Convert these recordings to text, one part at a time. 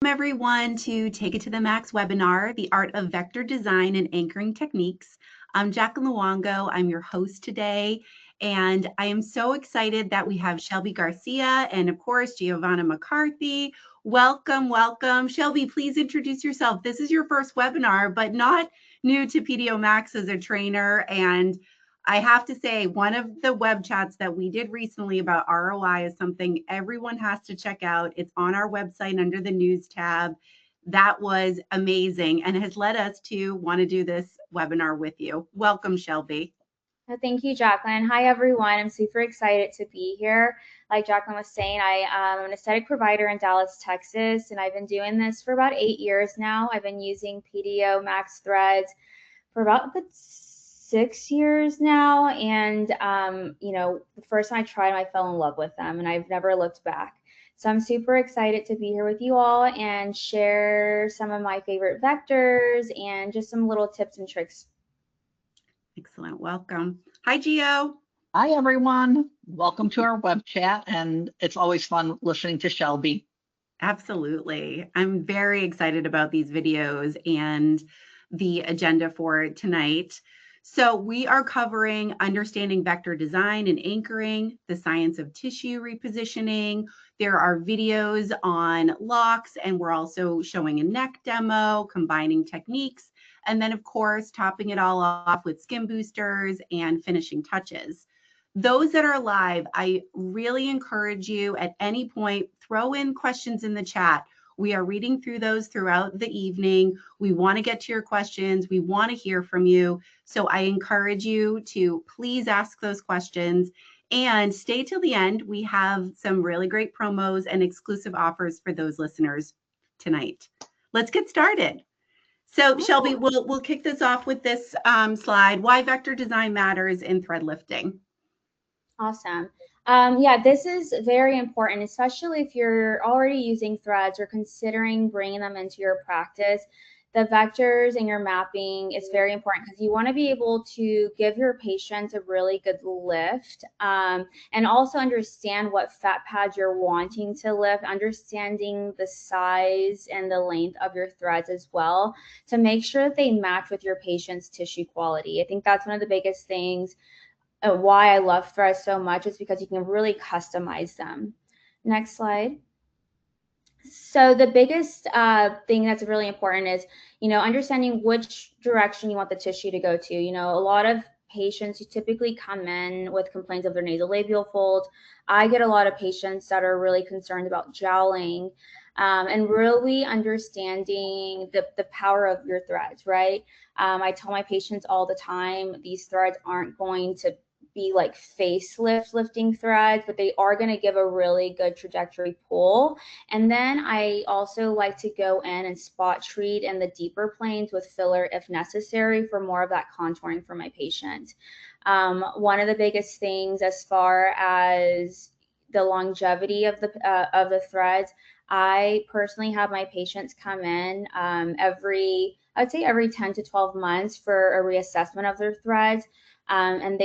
everyone to Take It to the Max webinar, The Art of Vector Design and Anchoring Techniques. I'm Jacqueline Luongo. I'm your host today, and I am so excited that we have Shelby Garcia and, of course, Giovanna McCarthy. Welcome, welcome. Shelby, please introduce yourself. This is your first webinar, but not new to PDO Max as a trainer. And I have to say, one of the web chats that we did recently about ROI is something everyone has to check out. It's on our website under the news tab. That was amazing and has led us to want to do this webinar with you. Welcome, Shelby. Thank you, Jacqueline. Hi, everyone. I'm super excited to be here. Like Jacqueline was saying, I'm an aesthetic provider in Dallas, Texas, and I've been doing this for about 8 years now. I've been using PDO Max Threads for about 6 years now. And, the first time I tried them, I fell in love with them, and I've never looked back. So I'm super excited to be here with you all and share some of my favorite vectors and just some little tips and tricks. Excellent. Welcome. Hi, Gio. Hi, everyone. Welcome to our web chat, and it's always fun listening to Shelby. Absolutely. I'm very excited about these videos and the agenda for tonight. So we are covering understanding vector design and anchoring, the science of tissue repositioning. There are videos on locks, and we're also showing a neck demo, combining techniques, and then, of course, topping it all off with skin boosters and finishing touches. Those that are live, I really encourage you at any point, throw in questions in the chat. We are reading through those throughout the evening. We want to get to your questions. We want to hear from you. So I encourage you to please ask those questions and stay till the end. We have some really great promos and exclusive offers for those listeners tonight. Let's get started. So Shelby, we'll kick this off with this slide, why vector design matters in thread lifting. Awesome. This is very important, especially if you're already using threads or considering bringing them into your practice. The vectors and your mapping is very important because you want to be able to give your patients a really good lift, and also understand what fat pads you're wanting to lift, understanding the size and the length of your threads as well to make sure that they match with your patient's tissue quality. I think that's one of the biggest things. Why I love threads so much is because you can really customize them. Next slide. So the biggest thing that's really important is, understanding which direction you want the tissue to go to. A lot of patients who typically come in with complaints of their nasolabial folds. I get a lot of patients that are really concerned about jowling, and really understanding the power of your threads, right? I tell my patients all the time, these threads aren't going to be like facelift lifting threads, but they are going to give a really good trajectory pull. And then I also like to go in and spot treat in the deeper planes with filler if necessary for more of that contouring for my patient. One of the biggest things as far as the longevity of the threads, I personally have my patients come in every 10 to 12 months for a reassessment of their threads. And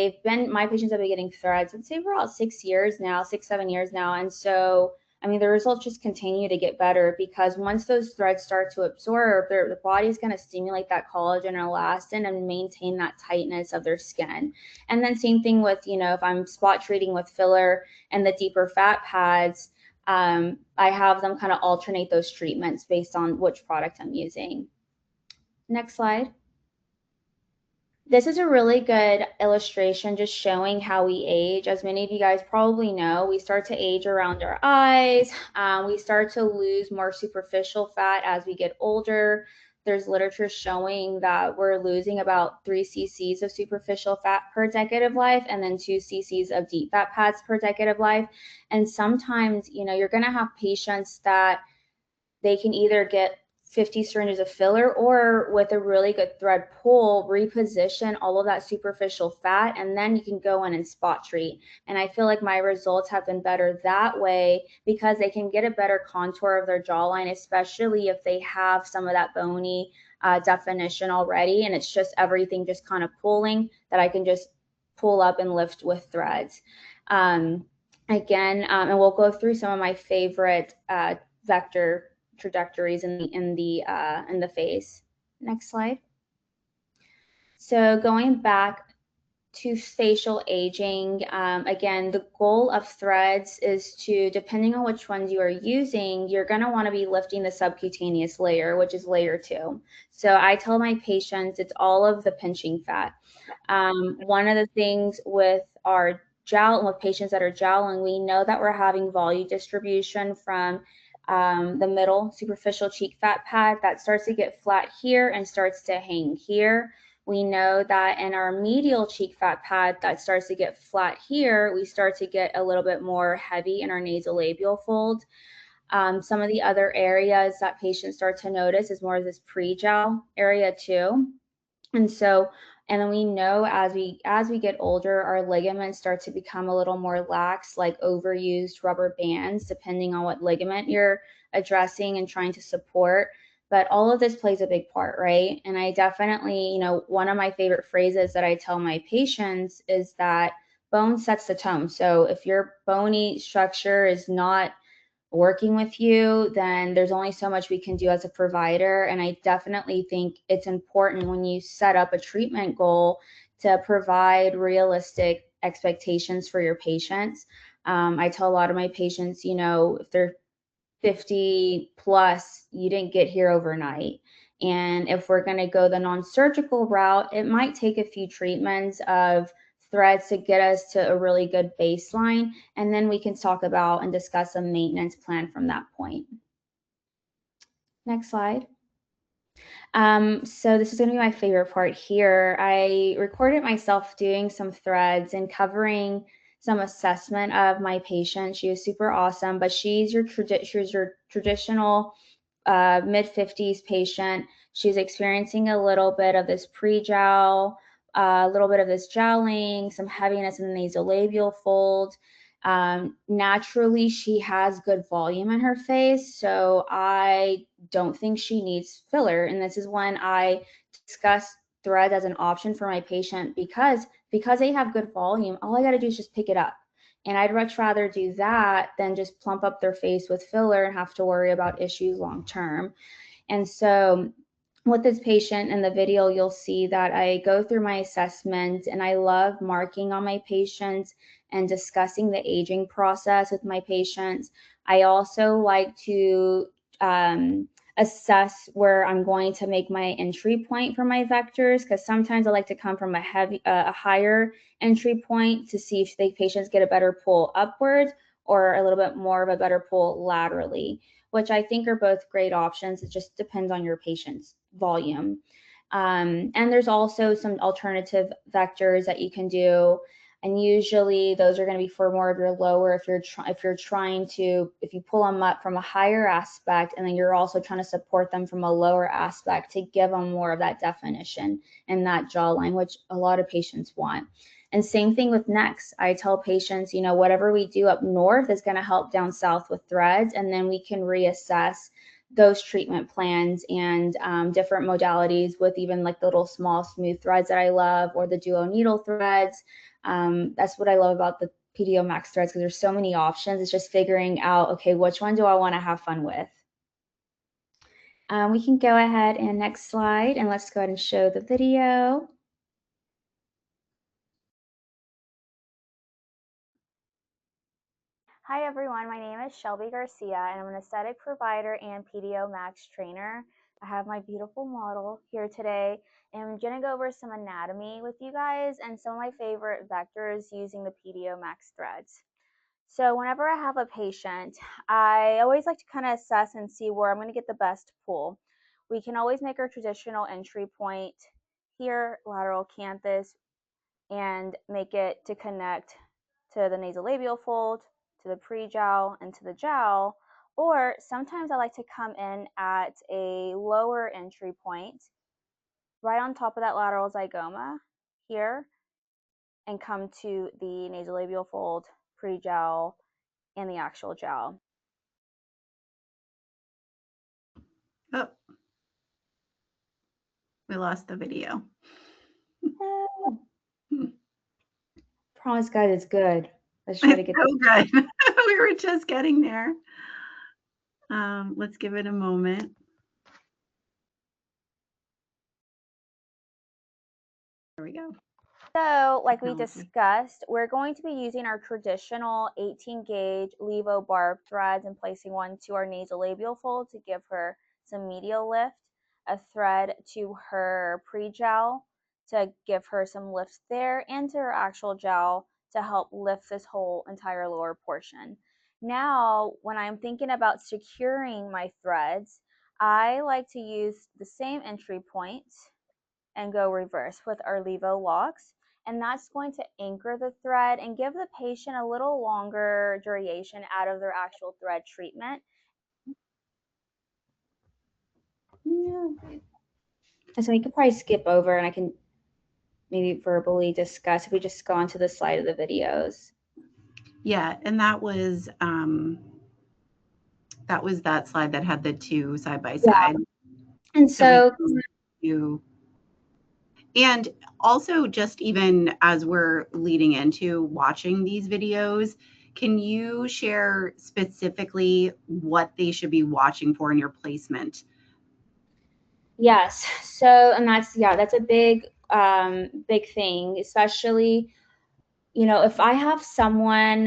my patients have been getting threads, I'd say for about 6 years now, 7 years now. And so, the results just continue to get better because once those threads start to absorb, the body's going to stimulate that collagen and elastin and maintain that tightness of their skin. And then same thing with, if I'm spot treating with filler and the deeper fat pads, I have them kind of alternate those treatments based on which product I'm using. Next slide. This is a really good illustration just showing how we age. As many of you guys probably know, we start to age around our eyes. We start to lose more superficial fat as we get older. There's literature showing that we're losing about 3 cc's of superficial fat per decade of life and then 2 cc's of deep fat pads per decade of life. And sometimes, you're going to have patients that they can either get 50 syringes of filler or with a really good thread pull, reposition all of that superficial fat, and then you can go in and spot treat. And I feel like my results have been better that way because they can get a better contour of their jawline, especially if they have some of that bony definition already. And it's just everything just kind of pulling that I can just pull up and lift with threads. And we'll go through some of my favorite vector trajectories in the face. Next slide. So going back to facial aging, again, the goal of threads is to, depending on which ones you are using, you're going to want to be lifting the subcutaneous layer, which is layer 2. So I tell my patients it's all of the pinching fat. One of the things with our gel, with patients that are gelling, we know that we're having volume distribution from the middle superficial cheek fat pad that starts to get flat here and starts to hang here. We know that in our medial cheek fat pad that starts to get flat here, we start to get a little bit more heavy in our nasolabial fold. Some of the other areas that patients start to notice is more of this pre-gel area too. And then we know as we get older, our ligaments start to become a little more lax, like overused rubber bands, depending on what ligament you're addressing and trying to support. But all of this plays a big part, right? And I definitely, one of my favorite phrases that I tell my patients is that bone sets the tone. So if your bony structure is not working with you, then there's only so much we can do as a provider. And I definitely think it's important when you set up a treatment goal to provide realistic expectations for your patients. I tell a lot of my patients, if they're 50 plus, you didn't get here overnight. And if we're going to go the non-surgical route, it might take a few treatments of threads to get us to a really good baseline. And then we can talk about and discuss a maintenance plan from that point. Next slide. So this is going to be my favorite part here. I recorded myself doing some threads and covering some assessment of my patient. She was super awesome, but she's your traditional mid-50s patient. She's experiencing a little bit of this pre-gel, a little bit of this gelling, some heaviness in the nasolabial fold. Naturally, she has good volume in her face, so I don't think she needs filler. And this is when I discuss threads as an option for my patient because they have good volume. All I got to do is just pick it up. And I'd much rather do that than just plump up their face with filler and have to worry about issues long term. And so with this patient in the video, you'll see that I go through my assessment and I love marking on my patients and discussing the aging process with my patients. I also like to assess where I'm going to make my entry point for my vectors, because sometimes I like to come from a higher entry point to see if the patients get a better pull upwards or a little bit more of a better pull laterally, which I think are both great options. It just depends on your patient's volume. And there's also some alternative vectors that you can do. And usually those are going to be for more of your lower, if you pull them up from a higher aspect, and then you're also trying to support them from a lower aspect to give them more of that definition and that jawline, which a lot of patients want. And same thing with necks. I tell patients, whatever we do up north is going to help down south with threads, and then we can reassess those treatment plans and different modalities with even like the little small smooth threads that I love, or the duo needle threads. That's what I love about the PDO Max threads, because there's so many options. It's just figuring out, okay, which one do I want to have fun with? We can go ahead and next slide, and let's go ahead and show the video. Hi everyone, my name is Shelby Garcia and I'm an aesthetic provider and PDO Max trainer. I have my beautiful model here today and I'm going to go over some anatomy with you guys and some of my favorite vectors using the PDO Max threads. So whenever I have a patient, I always like to kind of assess and see where I'm going to get the best pull. We can always make our traditional entry point here, lateral canthus, and make it to connect to the nasolabial fold, to the pre-jowl, and to the jowl. Or sometimes I like to come in at a lower entry point, right on top of that lateral zygoma here, and come to the nasolabial fold, pre-jowl, and the actual jowl. Oh, we lost the video. Promise, guys, it's good. Let's try to get so good. We were just getting there. Let's give it a moment. There we go. So, like we Technology. discussed, we're going to be using our traditional 18 gauge Levo barb threads and placing one to our nasolabial fold to give her some medial lift, a thread to her pre-jowl to give her some lift there, and to her actual jowl to help lift this whole entire lower portion. Now, when I'm thinking about securing my threads, I like to use the same entry point and go reverse with our Levo locks. And that's going to anchor the thread and give the patient a little longer duration out of their actual thread treatment. Yeah. And so we could probably skip over and I can maybe verbally discuss if we just go onto the slide of the videos. Yeah, and that was that slide that had the two side by side. And so and also just even as we're leading into watching these videos, can you share specifically what they should be watching for in your placement? yes, so and that's a big big thing, especially if I have someone,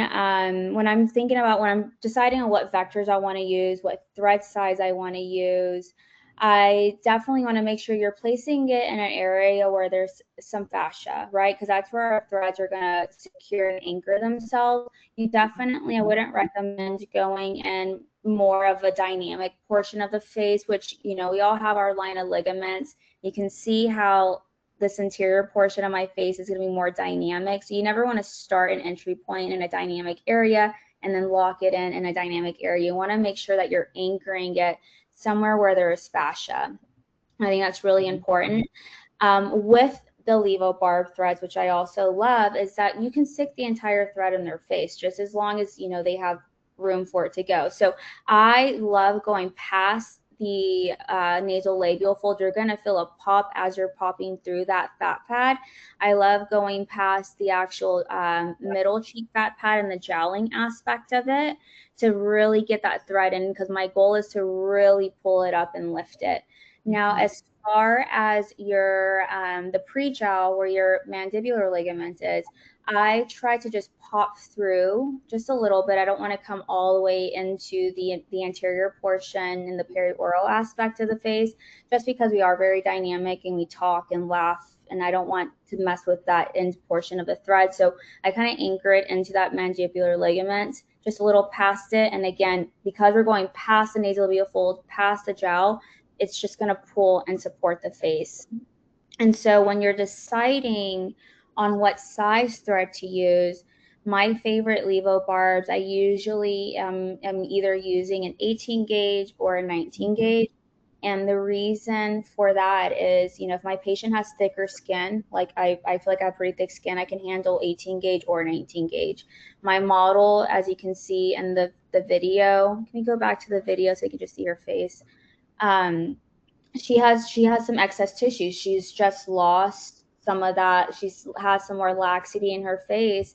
when I'm deciding on what vectors I want to use, what thread size I want to use, I definitely want to make sure you're placing it in an area where there's some fascia, right? Because that's where our threads are going to secure and anchor themselves. I wouldn't recommend going in more of a dynamic portion of the face, which, we all have our line of ligaments. You can see how this interior portion of my face is going to be more dynamic. So you never want to start an entry point in a dynamic area and then lock it in a dynamic area. You want to make sure that you're anchoring it somewhere where there is fascia. I think that's really important. With the Levo barb threads, which I also love, is that you can stick the entire thread in their face just as long as they have room for it to go. So I love going past the nasal labial fold. You're going to feel a pop as you're popping through that fat pad. I love going past the actual middle cheek fat pad and the jowling aspect of it to really get that thread in, because my goal is to really pull it up and lift it. Now, as far as your the pre-jowl where your mandibular ligament is, I try to just pop through just a little bit. I don't want to come all the way into the anterior portion and the perioral aspect of the face, just because we are very dynamic and we talk and laugh, and I don't want to mess with that end portion of the thread. So I kind of anchor it into that mandibular ligament, just a little past it. And again, because we're going past the nasolabial fold, past the jowl, it's just going to pull and support the face. And so when you're deciding on what size thread to use, my favorite Levo barbs, I usually am either using an 18 gauge or a 19 gauge. And the reason for that is, if my patient has thicker skin, like I feel like I have pretty thick skin, I can handle 18 gauge or 19 gauge. My model, as you can see in the video, can we go back to the video so you can just see her face? She has some excess tissue. She's just lost some of that. She's has some more laxity in her face,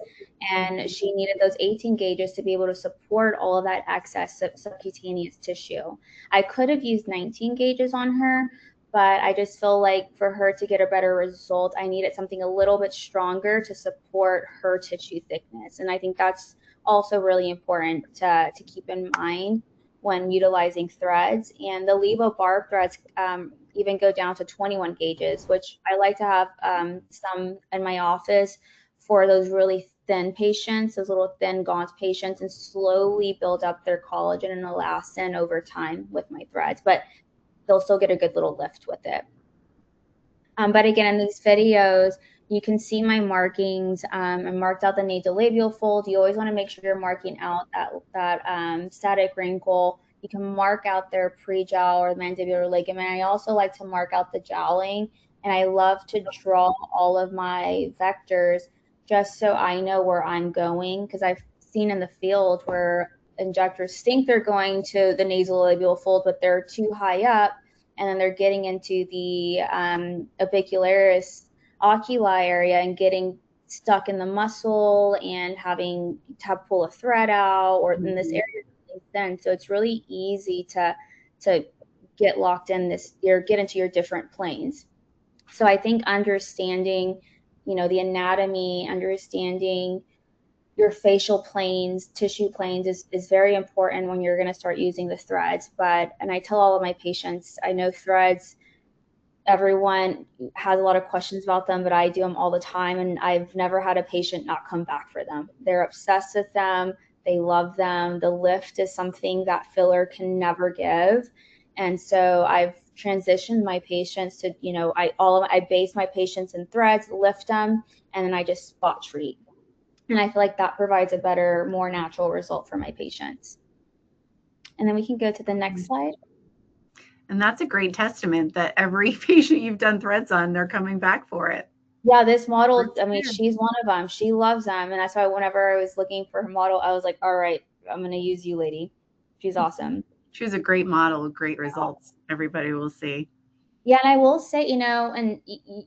and she needed those 18 gauges to be able to support all of that excess subcutaneous tissue. I could have used 19 gauges on her, but I just feel like for her to get a better result, I needed something a little bit stronger to support her tissue thickness. And I think that's also really important to keep in mind when utilizing threads. And the Levo barb threads even go down to 21 gauges, which I like to have some in my office for those really thin patients, those little thin gaunt patients, and slowly build up their collagen and elastin over time with my threads, but they'll still get a good little lift with it. But again, in these videos, you can see my markings. I marked out the nasolabial fold. You always want to make sure you're marking out that static wrinkle. You can mark out their pre-jowl or mandibular ligament. I also like to mark out the jowling, and I love to draw all of my vectors just so I know where I'm going, because I've seen in the field where injectors think they're going to the nasolabial fold, but they're too high up, and then they're getting into the orbicularis oculi area and getting stuck in the muscle and having to pull a thread out, or in this area thin. So it's really easy to get locked in this, or get into your different planes. So I think understanding, the anatomy, understanding your facial planes, tissue planes is very important when you're going to start using the threads. And I tell all of my patients, I know threads, everyone has a lot of questions about them, but I do them all the time. And I've never had a patient not come back for them. They're obsessed with them. They love them. The lift is something that filler can never give. And so I've transitioned my patients to, I base my patients in threads, lift them, and then I just spot treat. And I feel like that provides a better, more natural result for my patients. And then we can go to the next slide. And that's a great testament that every patient you've done threads on, they're coming back for it. Yeah, this model, I mean, she's one of them. She loves them. And that's why whenever I was looking for her model, I was like, all right, I'm going to use you, lady. She's awesome. She was a great model with great results. Everybody will see. Yeah, and I will say, and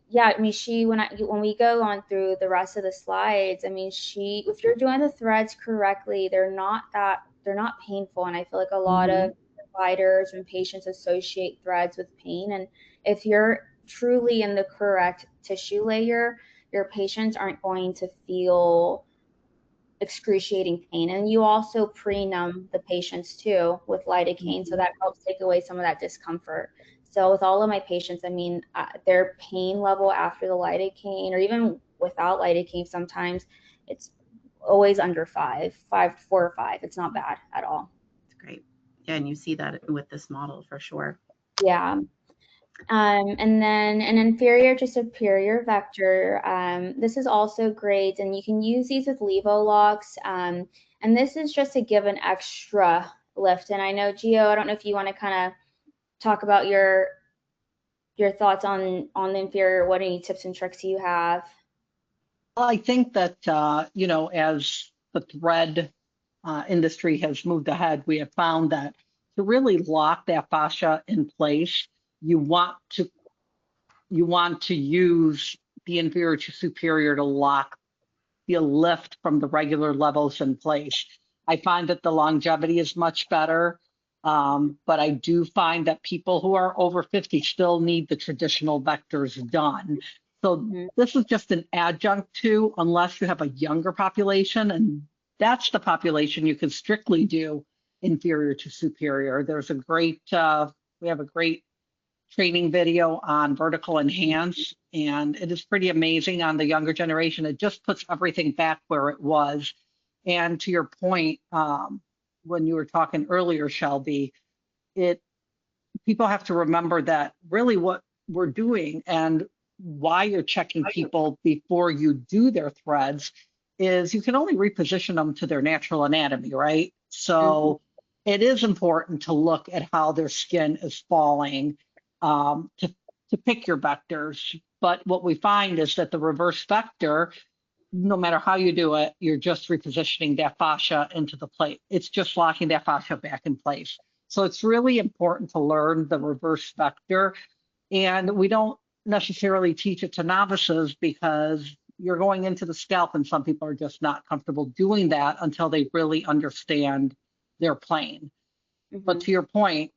yeah, I mean, when we go on through the rest of the slides, I mean, if you're doing the threads correctly, they're not painful. And I feel like a lot of providers and patients associate threads with pain. And if you're truly in the correct tissue layer, your patients aren't going to feel excruciating pain. And you also pre-numb the patients too with lidocaine, so that helps take away some of that discomfort. So with all of my patients, I mean, their pain level after the lidocaine, or even without lidocaine, sometimes it's always under 4 or 5. It's not bad at all. It's great. Yeah, and you see that with this model for sure. Yeah. And then an inferior to superior vector. This is also great, and you can use these with Levo locks. And this is just to give an extra lift. And I know, Gio, I don't know if you want to kind of talk about your thoughts on the inferior. What any tips and tricks you have? Well, I think that, as the thread industry has moved ahead, we have found that to really lock that fascia in place, you want to use the inferior to superior to lock the lift from the regular levels in place. I find that the longevity is much better, but I do find that people who are over 50 still need the traditional vectors done. So this is just an adjunct to, unless you have a younger population, and that's the population you can strictly do inferior to superior. There's we have a great training video on vertical enhance, and it is pretty amazing on the younger generation. It just puts everything back where it was. And to your point, when you were talking earlier, Shelby, people have to remember that really what we're doing and why you're checking people before you do their threads is you can only reposition them to their natural anatomy, right? So it is important to look at how their skin is falling, to pick your vectors. But what we find is that the reverse vector, no matter how you do it, you're just repositioning that fascia into the plate. It's just locking that fascia back in place. So it's really important to learn the reverse vector. And we don't necessarily teach it to novices because you're going into the scalp, and some people are just not comfortable doing that until they really understand their plane. But to your point,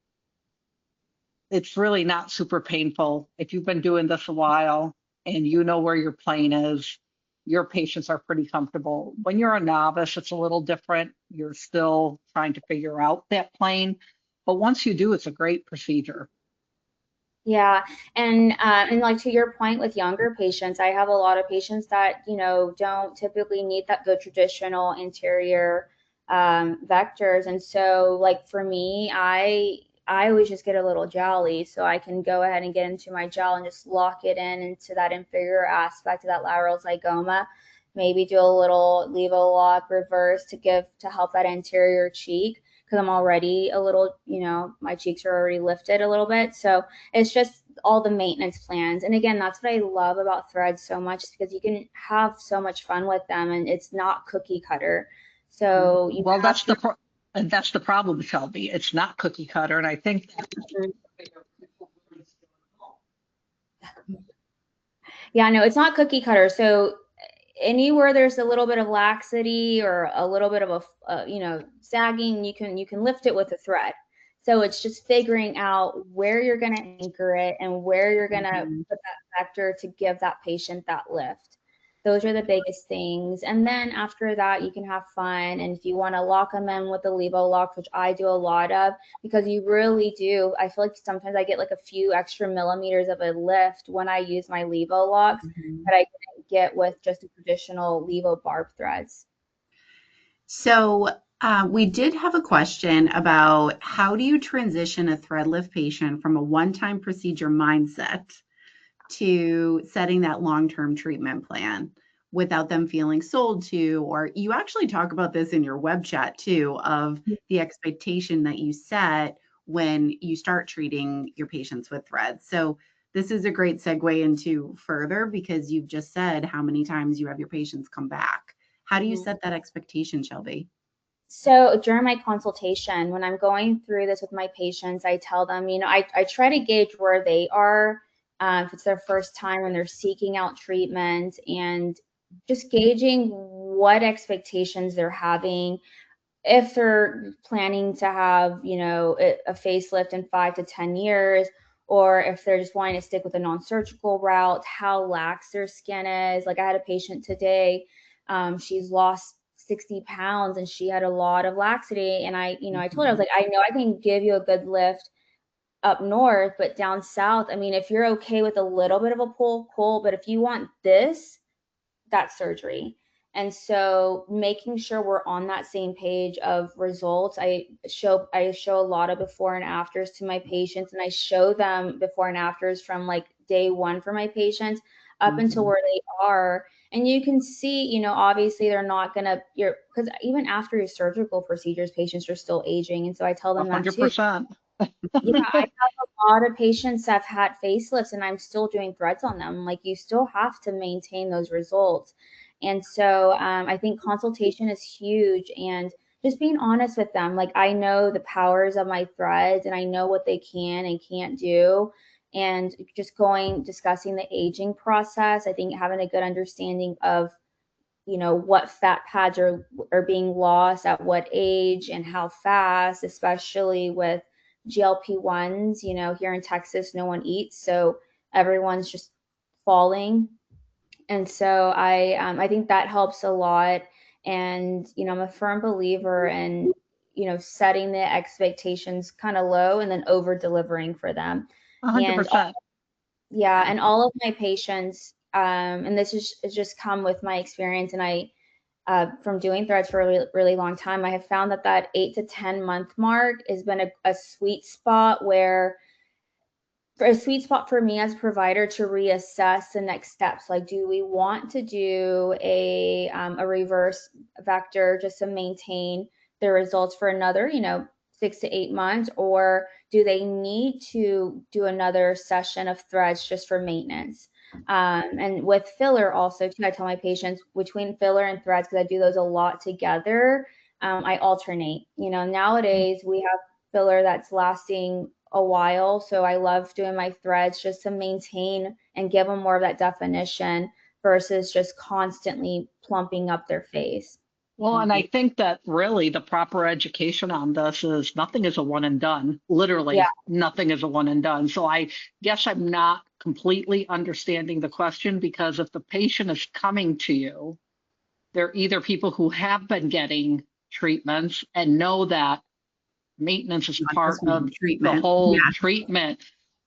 it's really not super painful. If you've been doing this a while and you know where your plane is, your patients are pretty comfortable. When you're a novice, it's a little different. You're still trying to figure out that plane. But once you do, it's a great procedure. Yeah, and like to your point with younger patients, I have a lot of patients that don't typically need the traditional interior vectors, and so like for me, I always just get a little jelly, so I can go ahead and get into my gel and just lock it into that inferior aspect of that lateral zygoma. Maybe do a little Levo Lock reverse to help that anterior cheek, because I'm already a little, my cheeks are already lifted a little bit. So it's just all the maintenance plans. And again, that's what I love about threads so much, because you can have so much fun with them, and it's not cookie cutter. So that's the problem, Shelby. It's not cookie cutter, and I think yeah, no, it's not cookie cutter. So anywhere there's a little bit of laxity or a little bit of sagging, you can lift it with a thread. So it's just figuring out where you're going to anchor it and where you're going to put that vector to give that patient that lift. Those are the biggest things. And then after that, you can have fun. And if you want to lock them in with the Levo Lock, which I do a lot of, because you really do, I feel like sometimes I get like a few extra millimeters of a lift when I use my Levo Locks that I didn't get with just the traditional Levo barb threads. So we did have a question about how do you transition a thread lift patient from a one-time procedure mindset to setting that long-term treatment plan without them feeling sold to, or you actually talk about this in your web chat too, of the expectation that you set when you start treating your patients with threads. So this is a great segue into further, because you've just said how many times you have your patients come back. How do you set that expectation, Shelby? So during my consultation, when I'm going through this with my patients, I tell them, I try to gauge where they are, if it's their first time when they're seeking out treatment, and just gauging what expectations they're having. If they're planning to have, a facelift in 5 to 10 years, or if they're just wanting to stick with a non-surgical route, how lax their skin is. Like I had a patient today, she's lost 60 pounds and she had a lot of laxity. And I told her, I was like, I know I can give you a good lift up north, but down south, I mean, if you're okay with a little bit of a pull, cool. But if you want this, that's surgery. And so making sure we're on that same page of results. I show a lot of before and afters to my patients, and I show them before and afters from like day one for my patients up until where they are. And you can see, obviously they're not gonna, because even after your surgical procedures, patients are still aging. And so I tell them that too. 100%. Yeah, I have a lot of patients that have had facelifts and I'm still doing threads on them. Like you still have to maintain those results. And so I think consultation is huge, and just being honest with them. Like I know the powers of my threads and I know what they can and can't do. And just discussing the aging process. I think having a good understanding of what fat pads are being lost at what age and how fast, especially with GLP-1s. Here in Texas, no one eats, so everyone's just falling. And so I think that helps a lot. And I'm a firm believer in setting the expectations kind of low and then over delivering for them. And 100%. yeah, and all of my patients, and this is just come with my experience, and I from doing threads for a really, really long time, I have found that 8 to 10 month mark has been a sweet spot for me as a provider to reassess the next steps. Like, do we want to do a reverse vector just to maintain the results for another, 6 to 8 months, or do they need to do another session of threads just for maintenance? And with filler also too, I tell my patients between filler and threads, because I do those a lot together, I alternate. Nowadays we have filler that's lasting a while, so I love doing my threads just to maintain and give them more of that definition versus just constantly plumping up their face. Well, and I think that really the proper education on this is nothing is a one and done. Literally, nothing is a one and done. So I guess I'm not completely understanding the question, because if the patient is coming to you, they're either people who have been getting treatments and know that maintenance is part of the whole treatment,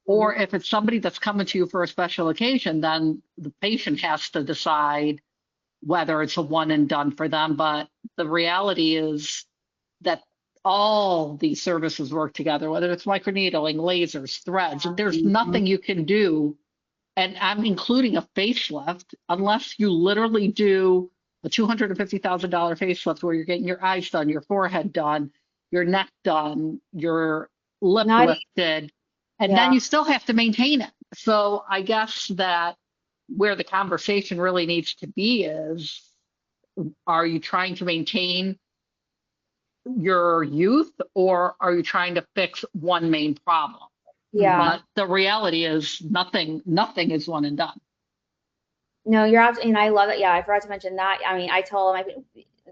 or if it's somebody that's coming to you for a special occasion, then the patient has to decide whether it's a one and done for them. But the reality is that all these services work together, whether it's microneedling, lasers, threads, and there's nothing you can do, and I'm including a facelift, unless you literally do a $250,000 facelift where you're getting your eyes done, your forehead done, your neck done, your lip lifted, and then you still have to maintain it. So I guess that where the conversation really needs to be is, are you trying to maintain your youth, or are you trying to fix one main problem? Yeah. But the reality is nothing is one and done. No, you're absolutely, and I love it. Yeah, I forgot to mention that. I mean, I tell them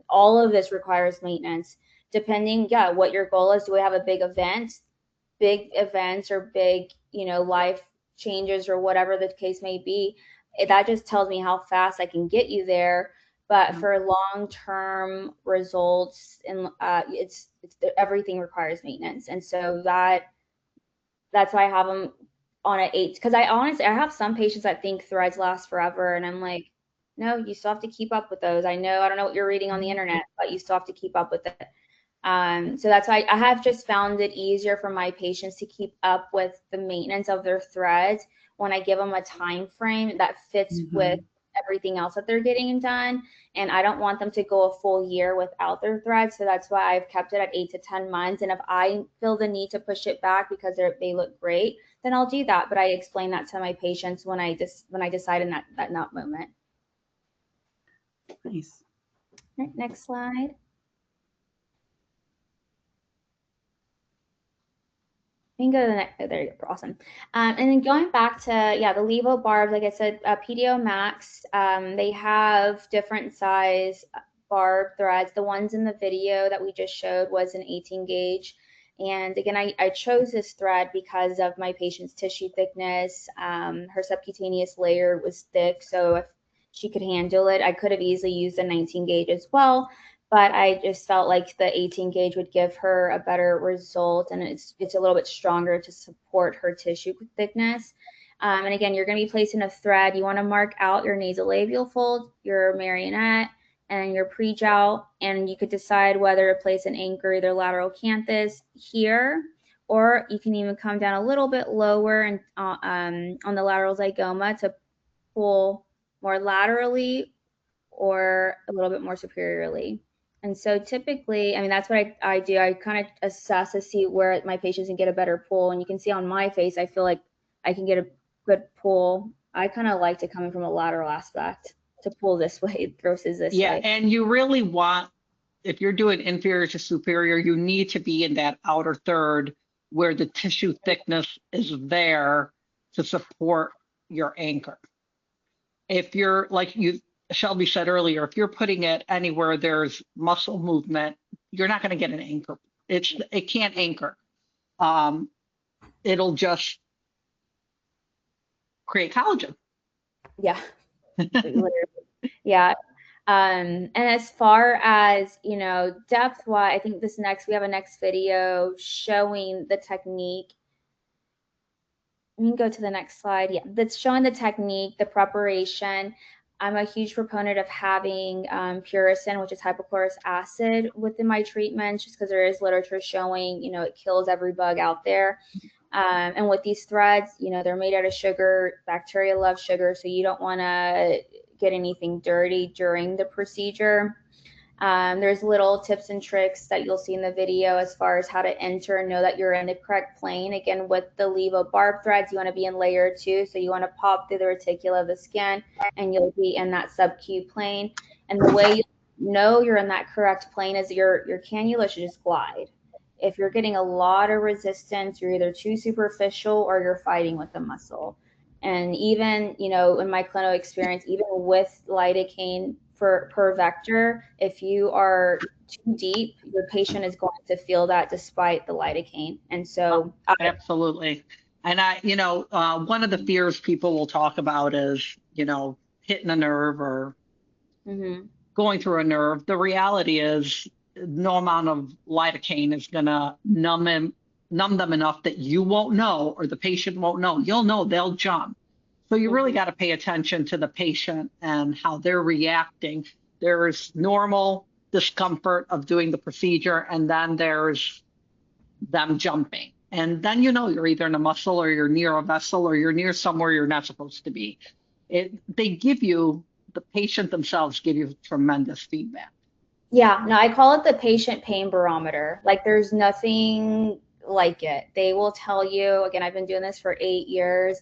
all of this requires maintenance, depending, yeah, what your goal is. Do we have a big events or big, life changes or whatever the case may be? That just tells me how fast I can get you there. But for long-term results, and it's everything requires maintenance, and so that's why I have them on an 8, because I honestly, I have some patients that think threads last forever, and I'm like, no, you still have to keep up with those. I know, I don't know what you're reading on the internet, but you still have to keep up with it. So that's why I have just found it easier for my patients to keep up with the maintenance of their threads when I give them a time frame that fits with everything else that they're getting done. And I don't want them to go a full year without their threads. So that's why I've kept it at 8 to 10 months. And if I feel the need to push it back because they look great, then I'll do that. But I explain that to my patients when I decide in that moment. Nice. All right, next slide. You can go to the next. There you go. Awesome. And then going back to, the Levo barbs, like I said, PDO Max, they have different size barb threads. The ones in the video that we just showed was an 18 gauge. And again, I chose this thread because of my patient's tissue thickness. Her subcutaneous layer was thick, so if she could handle it, I could have easily used a 19 gauge as well, but I just felt like the 18 gauge would give her a better result, and it's a little bit stronger to support her tissue thickness. And again, you're going to be placing a thread. You want to mark out your nasolabial fold, your marionette, and your pre-jowl, and you could decide whether to place an anchor, either lateral canthus here, or you can even come down a little bit lower and on the lateral zygoma to pull more laterally or a little bit more superiorly. And so typically, I mean, that's what I do. I kind of assess to see where my patients can get a better pull. And you can see on my face, I feel like I can get a good pull. I kind of like to come in from a lateral aspect to pull this way versus this way. And you really want, if you're doing inferior to superior, you need to be in that outer third where the tissue thickness is there to support your anchor. If you're, like Shelby said earlier, if you're putting it anywhere there's muscle movement, you're not going to get an anchor. It can't anchor. It'll just create collagen. Yeah. Yeah. And as far as, depth wise, I think we have a next video showing the technique. You can go to the next slide. Yeah, that's showing the technique, the preparation. I'm a huge proponent of having puricin, which is hypochlorous acid, within my treatments, just because there is literature showing, it kills every bug out there. And with these threads, they're made out of sugar. Bacteria love sugar, so you don't want to get anything dirty during the procedure. There's little tips and tricks that you'll see in the video as far as how to enter and know that you're in the correct plane. Again, with the Levo barb threads, you want to be in layer 2, so you want to pop through the reticula of the skin, and you'll be in that sub-Q plane. And the way you know you're in that correct plane is your cannula should just glide. If you're getting a lot of resistance, you're either too superficial or you're fighting with the muscle. And even, in my clinical experience, even with lidocaine per vector, if you are too deep, your patient is going to feel that despite the lidocaine. And so absolutely. And one of the fears people will talk about is, hitting a nerve or going through a nerve. The reality is no amount of lidocaine is going to numb them enough that you won't know, or the patient won't know. You'll know, they'll jump. So you really got to pay attention to the patient and how they're reacting. There's normal discomfort of doing the procedure, and then there's them jumping. And then you're either in a muscle or you're near a vessel or you're near somewhere you're not supposed to be. The patient themselves give you tremendous feedback. Yeah, no, I call it the patient pain barometer. Like, there's nothing like it. They will tell you, again, I've been doing this for 8 years.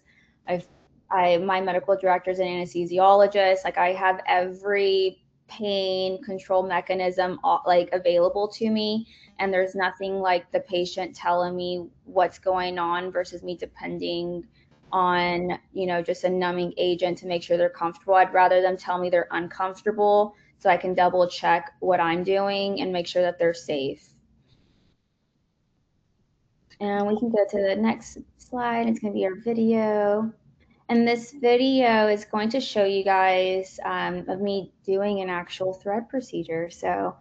My medical director is an anesthesiologist. Like, I have every pain control mechanism available to me, and there's nothing like the patient telling me what's going on versus me depending on, just a numbing agent to make sure they're comfortable. I'd rather them tell me they're uncomfortable so I can double check what I'm doing and make sure that they're safe. And we can go to the next slide. It's going to be our video. And this video is going to show you guys of me doing an actual thread procedure. So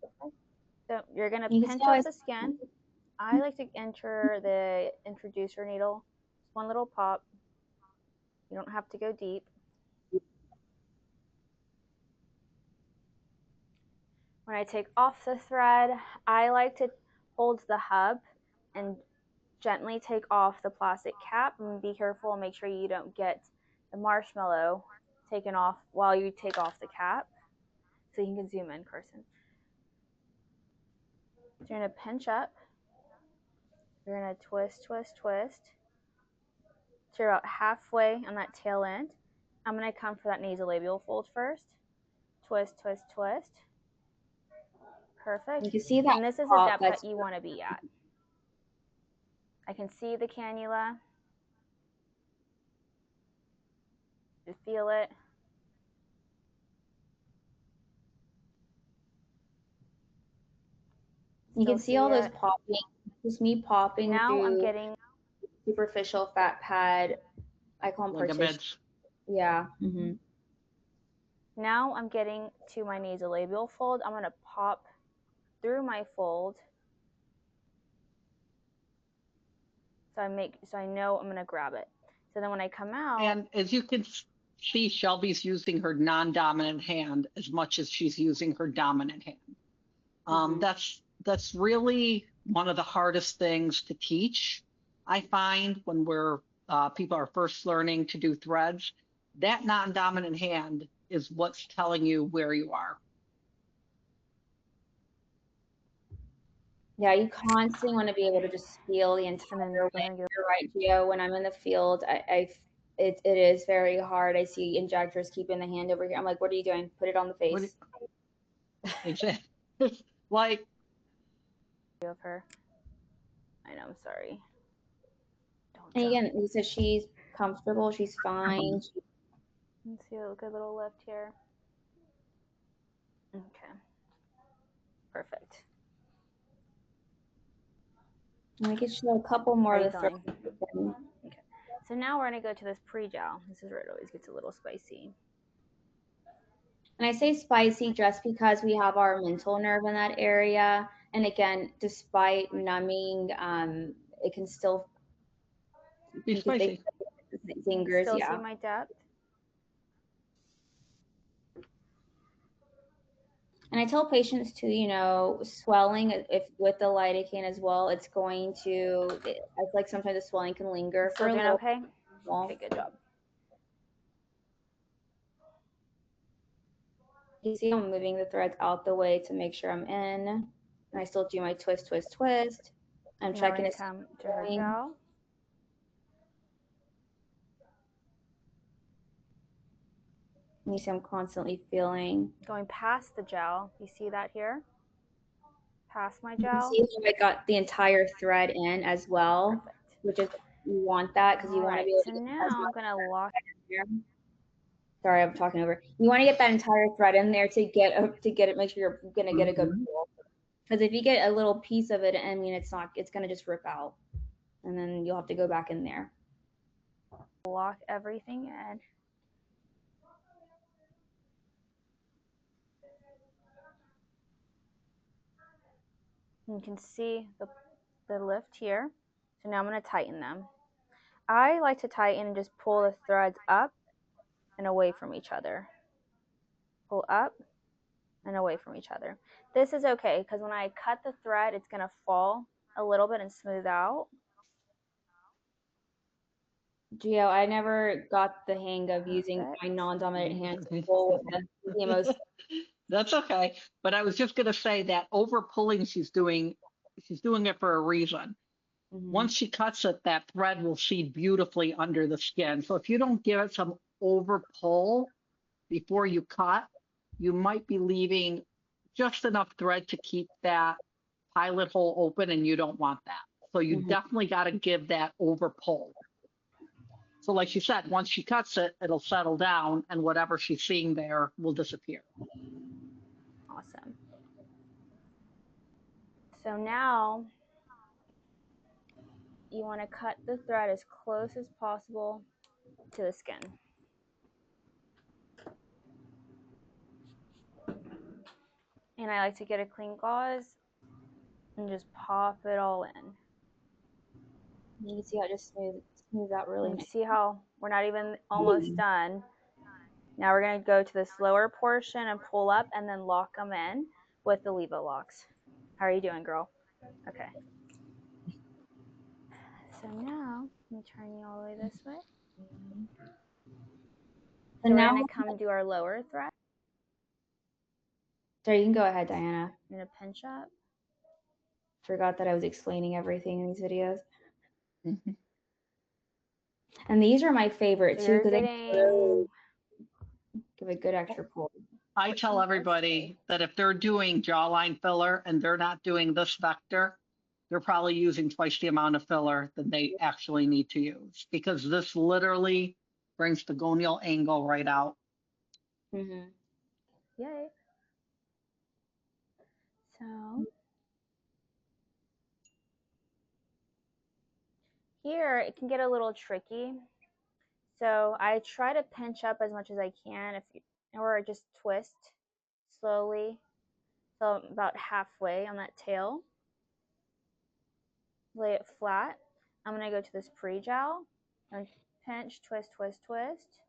This way. So you're gonna you can pinch see how up the skin. I like to enter the introducer needle. Just one little pop. You don't have to go deep. When I take off the thread, I like to hold the hub and gently take off the plastic cap, and be careful and make sure you don't get the marshmallow taken off while you take off the cap. So you can zoom in, Carson. So you're gonna pinch up. You're gonna twist, twist, twist. So you're about halfway on that tail end. I'm gonna come for that nasolabial fold first. Twist, twist, twist. Perfect. you can see that And this is the depth that you want to be at. I can see the cannula. Just feel it. You can see all those popping. Just me popping now through I'm getting superficial fat pad. I call them partitions. Yeah. Mm-hmm. Now I'm getting to my nasolabial fold. I'm gonna pop through my fold. So I know I'm gonna grab it. So then when I come out. And as you can see, Shelby's using her non-dominant hand as much as she's using her dominant hand. That's really one of the hardest things to teach, I find, when people are first learning to do threads. That non-dominant hand is what's telling you where you are. Yeah, you constantly want to be able to just feel the entire way. You're right, Gio. When I'm in the field, it is very hard. I see injectors keeping the hand over here. I'm like, what are you doing? Put it on the face. Exactly. Like of her. I know, I'm sorry. And again, he said she's comfortable, she's fine. Let's see a good little lift here. Okay. Perfect. And we can show a couple more of the threads. Okay. So now we're going to go to this pre-gel. This is where it always gets a little spicy. And I say spicy just because we have our mental nerve in that area. And again, despite numbing, it can still be spicy. Fingers, still yeah. See my depth? And I tell patients to, swelling, if with the lidocaine as well, it's going to, I feel like sometimes the swelling can linger for a little. Okay? Okay, good job. You see I'm moving the threads out the way to make sure I'm in. And I still do my twist, twist, twist. I'm checking it. Come to her gel. You see I'm constantly feeling. Going past the gel. You see that here? Past my gel. You see I got the entire thread in as well. Perfect. Which is, you want that because you want to be able to. So now I'm going to lock. Sorry, I'm talking over. You want to get that entire thread in there to get it. Make sure you're going to get a good pull. Because if you get a little piece of it, I mean, it's going to just rip out. And then you'll have to go back in there. Lock everything in. You can see the lift here. So now I'm going to tighten them. I like to tighten and just pull the threads up and away from each other. Pull up and away from each other. This is okay because when I cut the thread, it's going to fall a little bit and smooth out. Gio, I never got the hang of using my non-dominant hand to pull with the most. That's okay. But I was just going to say that over pulling she's doing it for a reason. Once she cuts it, that thread will seed beautifully under the skin. So if you don't give it some over pull before you cut, you might be leaving just enough thread to keep that pilot hole open, and you don't want that. So you definitely got to give that over pull. So like she said, once she cuts it, it'll settle down, and whatever she's seeing there will disappear. Awesome. So now you want to cut the thread as close as possible to the skin. And I like to get a clean gauze and just pop it all in. You can see how it just smooths out really And nice. see how we're not even almost done. Now we're going to go to this lower portion and pull up and then lock them in with the Levo locks. How are you doing, girl? Okay. So now, let me turn you all the way this way. So we're going to come do our lower thread. Sorry, you can go ahead, Diana. I'm going to pinch up. Forgot that I was explaining everything in these videos. Mm-hmm. And these are my favorite So too, because getting... they really give a good extra pull. I tell everybody that if they're doing jawline filler and they're not doing this vector, they're probably using twice the amount of filler than they actually need to use, because this literally brings the gonial angle right out. Mm-hmm. Yay. So here it can get a little tricky. So I try to pinch up as much as I can, or just twist slowly. So about halfway on that tail. Lay it flat. I'm going to go to this pre-jowl and pinch, twist, twist, twist.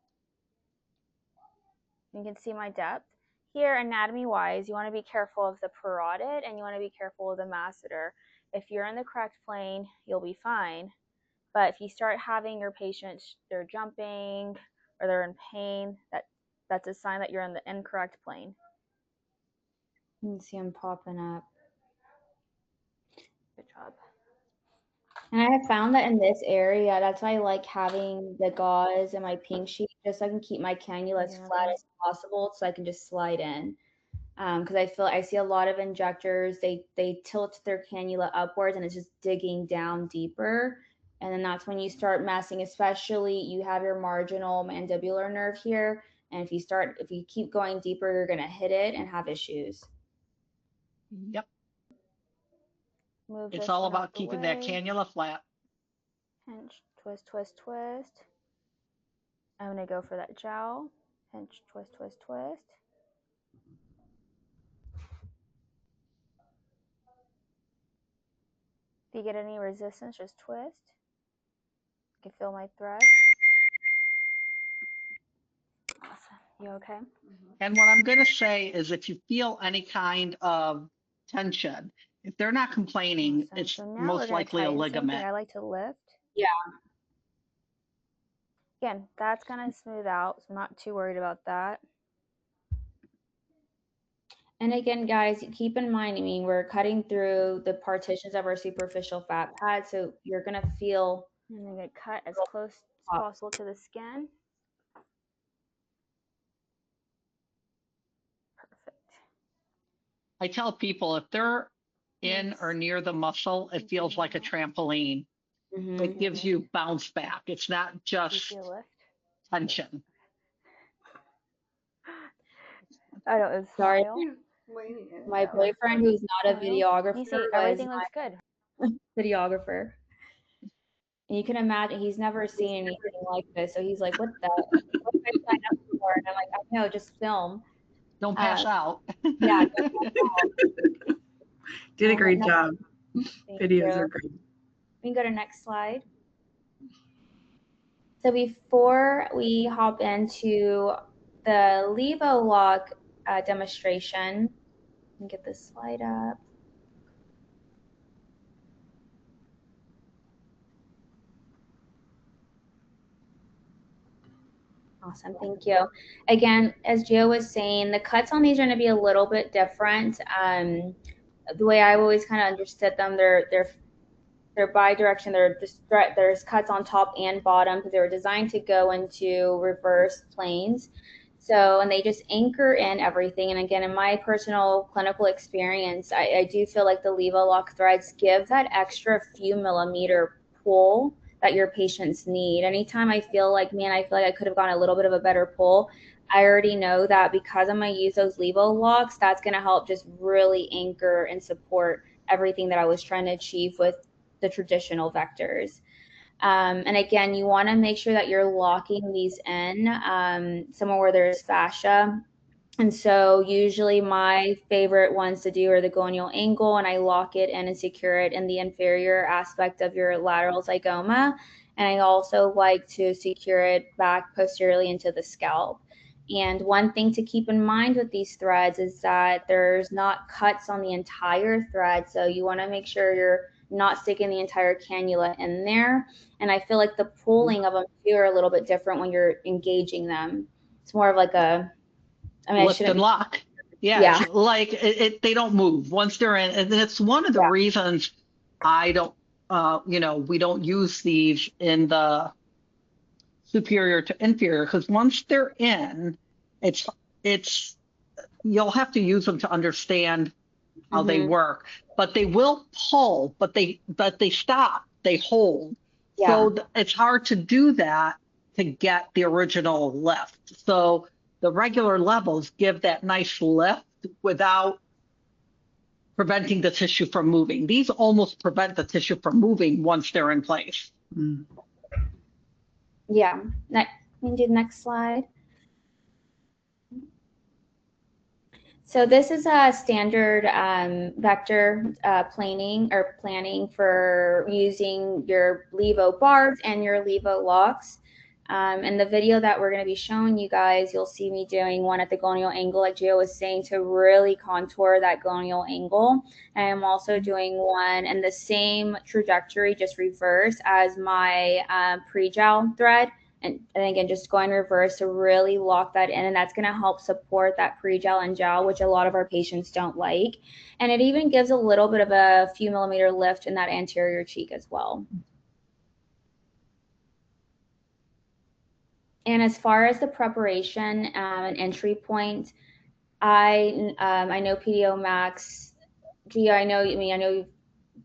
You can see my depth. Here, anatomy-wise, you want to be careful of the parotid and you want to be careful of the masseter. If you're in the correct plane, you'll be fine. But if you start having your patients, they're jumping or they're in pain, that's a sign that you're in the incorrect plane. You can see them popping up. Good job. And I have found that in this area, that's why I like having the gauze and my pink sheet, just so I can keep my cannula as flat as possible, so I can just slide in. Because I see a lot of injectors, they tilt their cannula upwards and it's just digging down deeper. And then that's when you start messing, especially you have your marginal mandibular nerve here. And if you keep going deeper, you're going to hit it and have issues. Yep. Move It's all about keeping that way. cannula flat. Pinch, twist, twist, twist. I'm going to go for that jowl. Pinch, twist, twist, twist. If you get any resistance, just twist. You can feel my thread. Awesome. You okay? And what I'm going to say is, if you feel any kind of tension, if they're not complaining, Awesome. it's So now most likely a ligament. I like to lift. Yeah. Again, that's going to smooth out, so I'm not too worried about that. And again, guys, keep in mind, I mean, we're cutting through the partitions of our superficial fat pad, so you're going to feel... And I'm going to cut as close as possible to the skin. Perfect. I tell people, if they're in or near the muscle, it feels like a trampoline. Mm-hmm. It gives you bounce back. It's not just tension. I don't know. Sorry. My boyfriend, who's not a videographer, You see, everything looks good. Videographer. And you can imagine he's never seen anything like this. So he's like, what did I sign up for? And I'm like, I know, just film. Don't pass out. Yeah. Did a great job. Videos are great. We can go to next slide. So before we hop into the Levo Lock demonstration, let me get this slide up. Awesome, thank you. Again, as Gio was saying, the cuts on these are going to be a little bit different. The way I've always kind of understood them, they're bi-direction. There's cuts on top and bottom because they were designed to go into reverse planes. So, and they just anchor in everything. And again, in my personal clinical experience, I do feel like the Levo Lock threads give that extra few millimeter pull that your patients need. Anytime I feel like, man, I feel like I could have gotten a little bit of a better pull, I already know that because I'm going to use those Levo Locks, that's going to help just really anchor and support everything that I was trying to achieve with the traditional vectors. And again, you want to make sure that you're locking these in somewhere where there's fascia. And so usually my favorite ones to do are the gonial angle, and I lock it in and secure it in the inferior aspect of your lateral zygoma. And I also like to secure it back posteriorly into the scalp. And one thing to keep in mind with these threads is that there's not cuts on the entire thread. So you want to make sure you're not sticking the entire cannula in there. And I feel like the pulling of them too are a little bit different when you're engaging them. It's more of like a, I mean, I Lift and shouldn't. lock. Yeah, it's Yeah. like they don't move once they're in. And it's one of the Yeah. reasons I don't, we don't use these in the superior to inferior, because once they're in, it's it's you'll have to use them to understand how they Mm-hmm. work. But they will pull, but they stop, they hold. Yeah. So it's hard to do that to get the original lift. So the regular levels give that nice lift without preventing the tissue from moving. These almost prevent the tissue from moving once they're in place. Mm. Yeah. Next, can you do the next slide? So this is a standard vector planing or planning for using your Levo barbs and your Levo locks. In the video that we're going to be showing you guys, you'll see me doing one at the gonial angle, like Gio was saying, to really contour that gonial angle. And I'm also doing one in the same trajectory, just reverse as my pre-gel thread. And again, just going reverse to really lock that in. And that's going to help support that pre-gel and gel, which a lot of our patients don't like. And it even gives a little bit of a few millimeter lift in that anterior cheek as well. And as far as the preparation and entry point, I know PDO Max, Gia, I know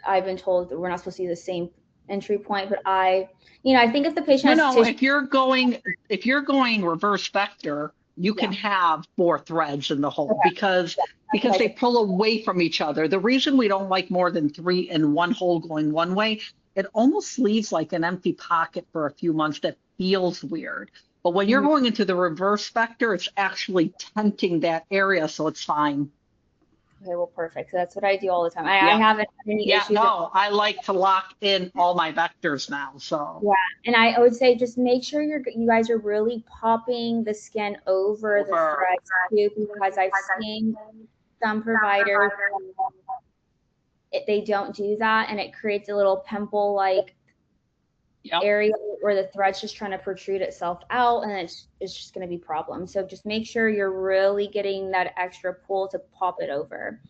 I've been told that we're not supposed to use the same entry point, but I think if the patient has No, tissue. if you're going reverse vector, you Yeah. can have 4 threads in the hole Okay. because they pull away from each other. The reason we don't like more than 3 in one hole going one way, it almost leaves like an empty pocket for a few months that feels weird. But when you're going into the reverse vector, it's actually tenting that area, so it's fine. Okay, well, perfect. So that's what I do all the time. I Yeah. haven't had any Yeah, issues. no, I like to lock in all my vectors now. So Yeah, and I would say just make sure you guys are really popping the skin over the threads too, because I've seen some providers they don't do that, and it creates a little pimple like yep. area where the thread's just trying to protrude itself out, and it's just going to be a problem. So just make sure you're really getting that extra pull to pop it over.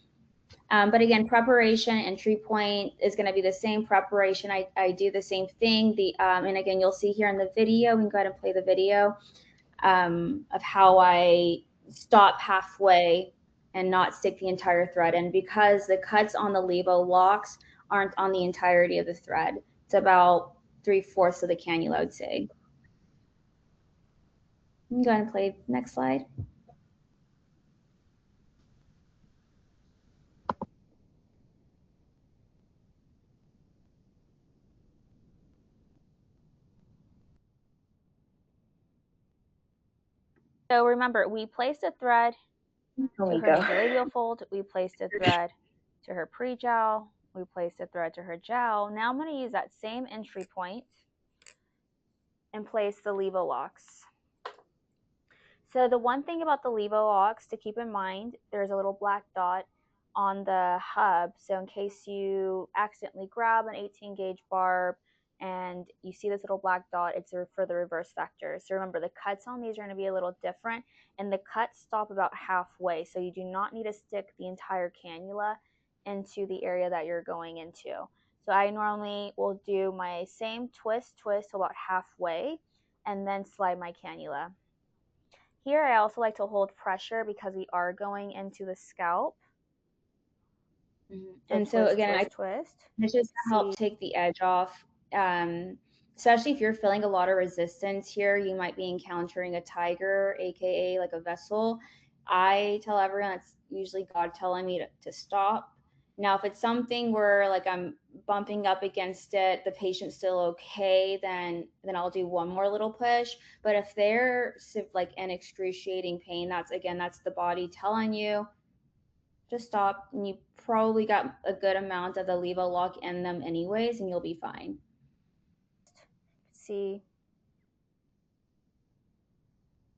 But again, preparation, entry point is going to be the same preparation. I do the same thing. And again, you'll see here in the video, we can go ahead and play the video of how I stop halfway and not stick the entire thread in, because the cuts on the Levo locks aren't on the entirety of the thread. It's about 3/4 of the cannula, I would say. You can go ahead and play next slide. So remember, we placed a thread There to we her go. nasolabial fold. We placed a thread to her pre-jowl. We placed a thread to her jowl. Now I'm going to use that same entry point and place the Levo locks. So the one thing about the Levo locks to keep in mind, there's a little black dot on the hub. So in case you accidentally grab an 18 gauge barb and you see this little black dot, it's for the reverse vector. So remember, the cuts on these are going to be a little different, and the cuts stop about halfway. So you do not need to stick the entire cannula into the area that you're going into. So I normally will do my same twist to about halfway and then slide my cannula. Here, I also like to hold pressure because we are going into the scalp. And so again, twist. It's just to help take the edge off. Especially if you're feeling a lot of resistance here, you might be encountering a tiger, aka like a vessel. I tell everyone it's usually God telling me to stop. Now, if it's something where like I'm bumping up against it, the patient's still okay, then I'll do one more little push. But if they're like in excruciating pain, that's the body telling you just stop, and you probably got a good amount of the Levo Lock in them anyways, and you'll be fine. See,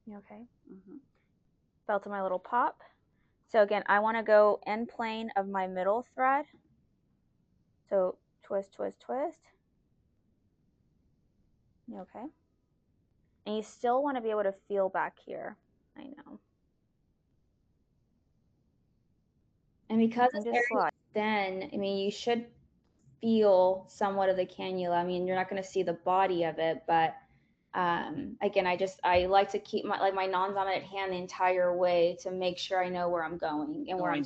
you okay? Felt my little pop. So again, I want to go end plane of my middle thread. So twist, twist, twist. You okay? And you still want to be able to feel back here. I know. And because it's very thin, I mean, you should feel somewhat of the cannula. I mean, you're not going to see the body of it, but again, I like to keep my non-dominant hand the entire way to make sure I know where I'm going and where I'm.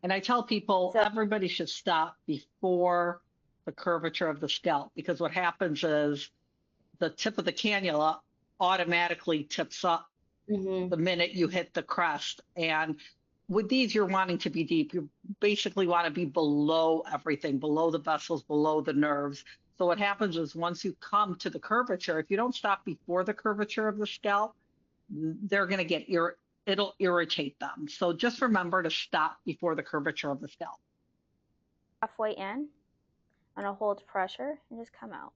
And I tell people everybody should stop before the curvature of the scalp, because what happens is the tip of the cannula automatically tips up the minute you hit the crest. And with these, you're wanting to be deep. You basically want to be below everything, below the vessels, below the nerves. So what happens is once you come to the curvature, if you don't stop before the curvature of the scalp, they're going to get it'll irritate them. So just remember to stop before the curvature of the scalp. Halfway in, and I'll hold pressure and just come out.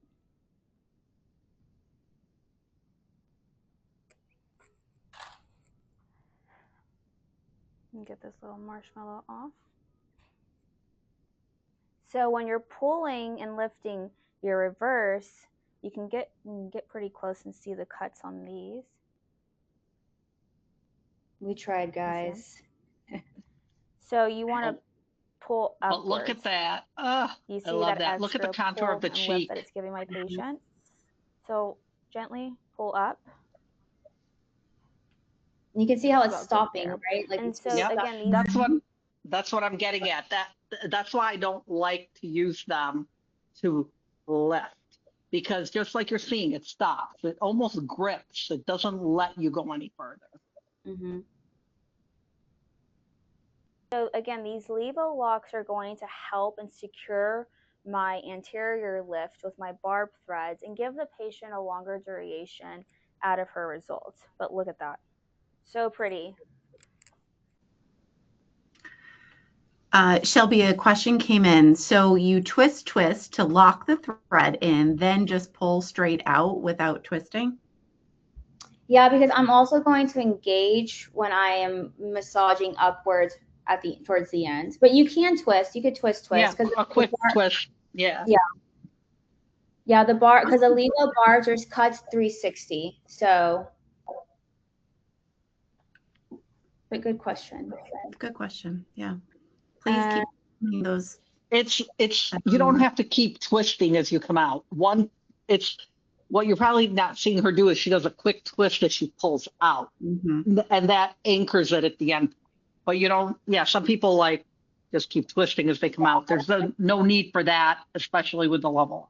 And get this little marshmallow off. So when you're pulling and lifting your reverse, you can get pretty close and see the cuts on these. We tried, guys. So you want to pull upwards. But look at that. You see I love that. Look at the contour of the cheek that it's giving my patient. So gently pull up. You can see how it's stopping, right? Like, and so again, that's what I'm getting at. That's why I don't like to use them to lift, because just like you're seeing, it stops. It almost grips. It doesn't let you go any further. So again, these Levo locks are going to help and secure my anterior lift with my barb threads and give the patient a longer duration out of her results. But look at that. So pretty. Shelby, a question came in. So you twist to lock the thread in, then just pull straight out without twisting? Yeah, because I'm also going to engage when I am massaging upwards towards the end. But you can twist. You could twist. Yeah, a quick twist. Yeah. Yeah, the bar, because the Levo bars are cut 360. So, but good question. Good question. Yeah. Please keep doing those. It's you don't have to keep twisting as you come out. What you're probably not seeing her do is she does a quick twist as she pulls out, and that anchors it at the end. But you don't. Yeah, some people just keep twisting as they come out. There's no need for that, especially with the level.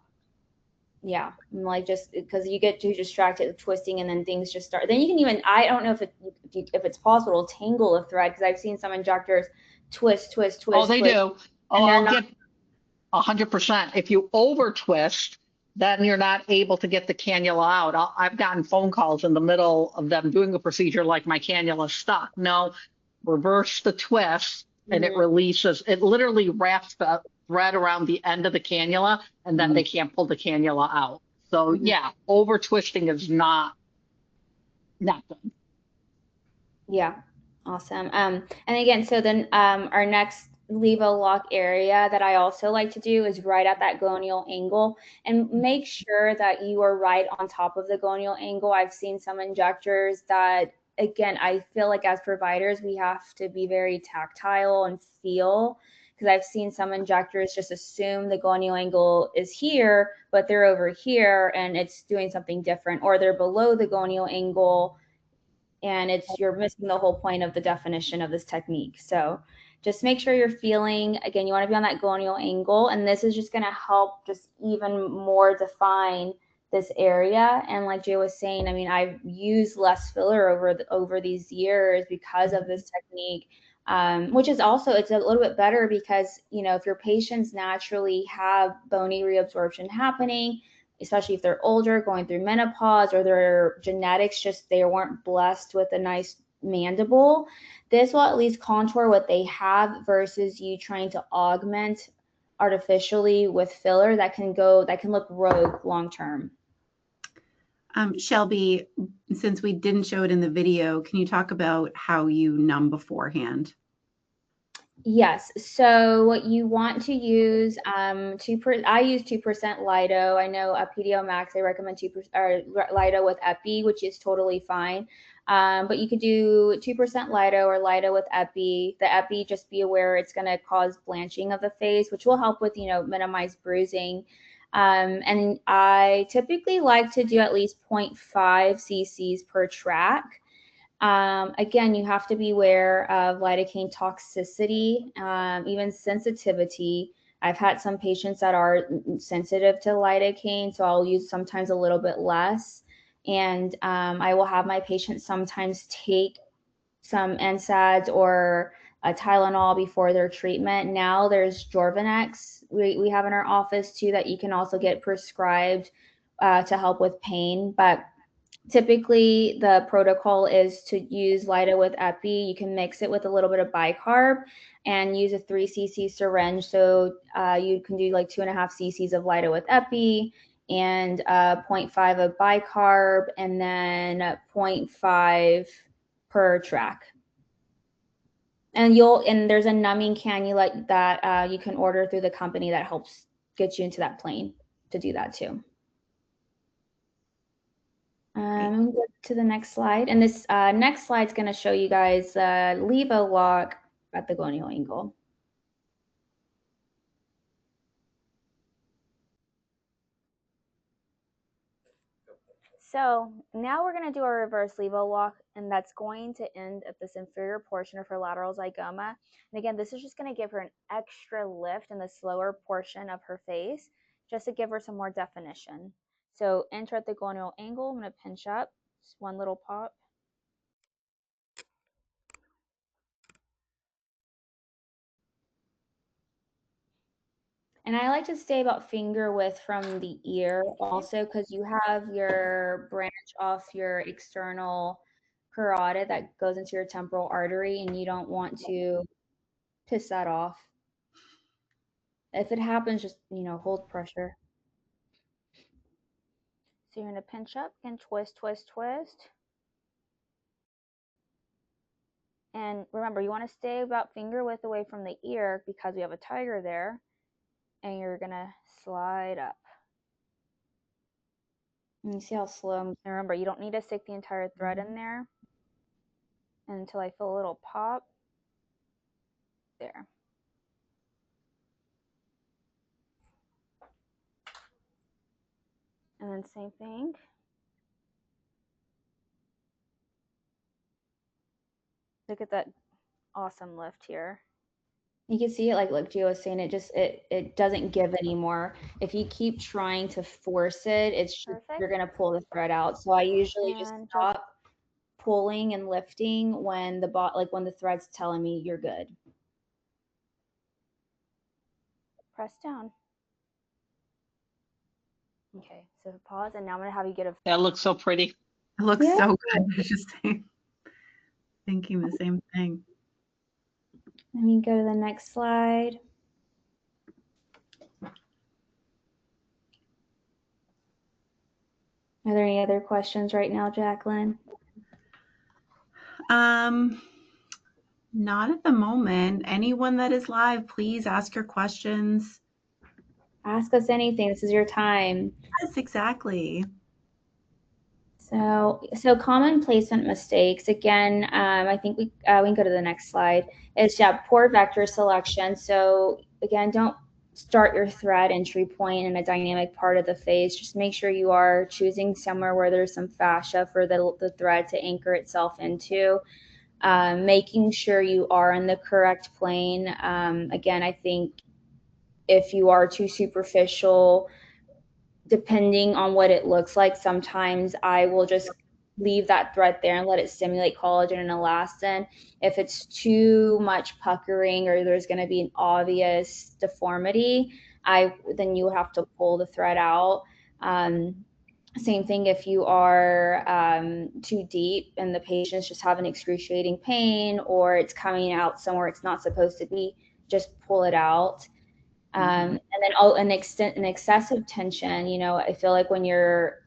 Yeah, like just because you get too distracted with twisting and then things just start. Then you can even, I don't know if it's possible to tangle a thread, because I've seen some injectors twist. Oh, they do. Oh, I'll get 100%. If you over twist, then you're not able to get the cannula out. I've gotten phone calls in the middle of them doing a procedure like my cannula stuck. No, reverse the twist and it releases. It literally wraps the thread around the end of the cannula, and then they can't pull the cannula out. So yeah, over twisting is not good. Yeah, awesome. And again, so then our next Levo Lock area that I also like to do is right at that gonial angle, and make sure that you are right on top of the gonial angle. I've seen some injectors that, again, I feel like as providers, we have to be very tactile and feel, because I've seen some injectors just assume the gonial angle is here, but they're over here and it's doing something different, or they're below the gonial angle and you're missing the whole point of the definition of this technique. So just make sure you're feeling, again, you want to be on that gonial angle, and this is just going to help just even more define this area. And like Jay was saying, I mean, I've used less filler over these years because of this technique, which is also, it's a little bit better because, you know, if your patients naturally have bony reabsorption happening, especially if they're older, going through menopause, or their genetics just, they weren't blessed with a nice mandible, this will at least contour what they have versus you trying to augment artificially with filler that can look rogue long term. Shelby, since we didn't show it in the video, can you talk about how you numb beforehand? Yes. So you want to use I use 2% Lido. I know PDO Max, they recommend 2% Lido with Epi, which is totally fine. But you could do 2% Lido or Lido with Epi. The Epi, just be aware it's going to cause blanching of the face, which will help with, you know, minimize bruising. And I typically like to do at least 0.5 cc's per track. Again, you have to be aware of lidocaine toxicity, even sensitivity. I've had some patients that are sensitive to lidocaine, so I'll use sometimes a little bit less. And I will have my patients sometimes take some NSAIDs or a Tylenol before their treatment. Now there's Jorvanex we have in our office too that you can also get prescribed to help with pain. But typically the protocol is to use Lido with Epi. You can mix it with a little bit of bicarb and use a 3 cc syringe. So you can do like 2.5 cc's of Lido with Epi and 0.5 of bicarb, and then 0.5 per track. And there's a numbing cannula that you can order through the company that helps get you into that plane to do that too. Go to the next slide. And this next slide is going to show you guys Levo Lock at the gonial angle. So now we're going to do our reverse Levo Lock, and that's going to end at this inferior portion of her lateral zygoma. And again, this is just going to give her an extra lift in the slower portion of her face, just to give her some more definition. So enter at the gonial angle. I'm going to pinch up, just one little pop. And I like to stay about finger width from the ear also, because you have your branch off your external carotid that goes into your temporal artery, and you don't want to piss that off. If it happens, just, you know, hold pressure. So you're going to pinch up and twist, twist, twist. And remember, you want to stay about finger width away from the ear because we have a tiger there. And you're going to slide up. And you see how slow. And remember, you don't need to stick the entire thread in there until I feel a little pop. There. And then same thing. Look at that awesome lift here. You can see it, like Gio was saying, it doesn't give anymore. If you keep trying to force it, you're gonna pull the thread out. So I usually just stop pulling and lifting when when the thread's telling me you're good. Press down. Okay, so pause, and now I'm gonna have you get a. That looks so pretty. It looks so good. I was just thinking the same thing. Let me go to the next slide. Are there any other questions right now, Jacqueline? Not at the moment. Anyone that is live, please ask your questions. Ask us anything. This is your time. Yes, exactly. So common placement mistakes. Again, I think we can go to the next slide. Is poor vector selection. So again, don't start your thread entry point in a dynamic part of the face. Just make sure you are choosing somewhere where there's some fascia for the thread to anchor itself into. Making sure you are in the correct plane. Again, I think if you are too superficial, depending on what it looks like, sometimes I will just leave that thread there and let it simulate collagen and elastin. If it's too much puckering or there's going to be an obvious deformity, then you have to pull the thread out. Same thing if you are too deep and the patient's just having excruciating pain or it's coming out somewhere it's not supposed to be, just pull it out. And then an excessive tension, you know, I feel like when you're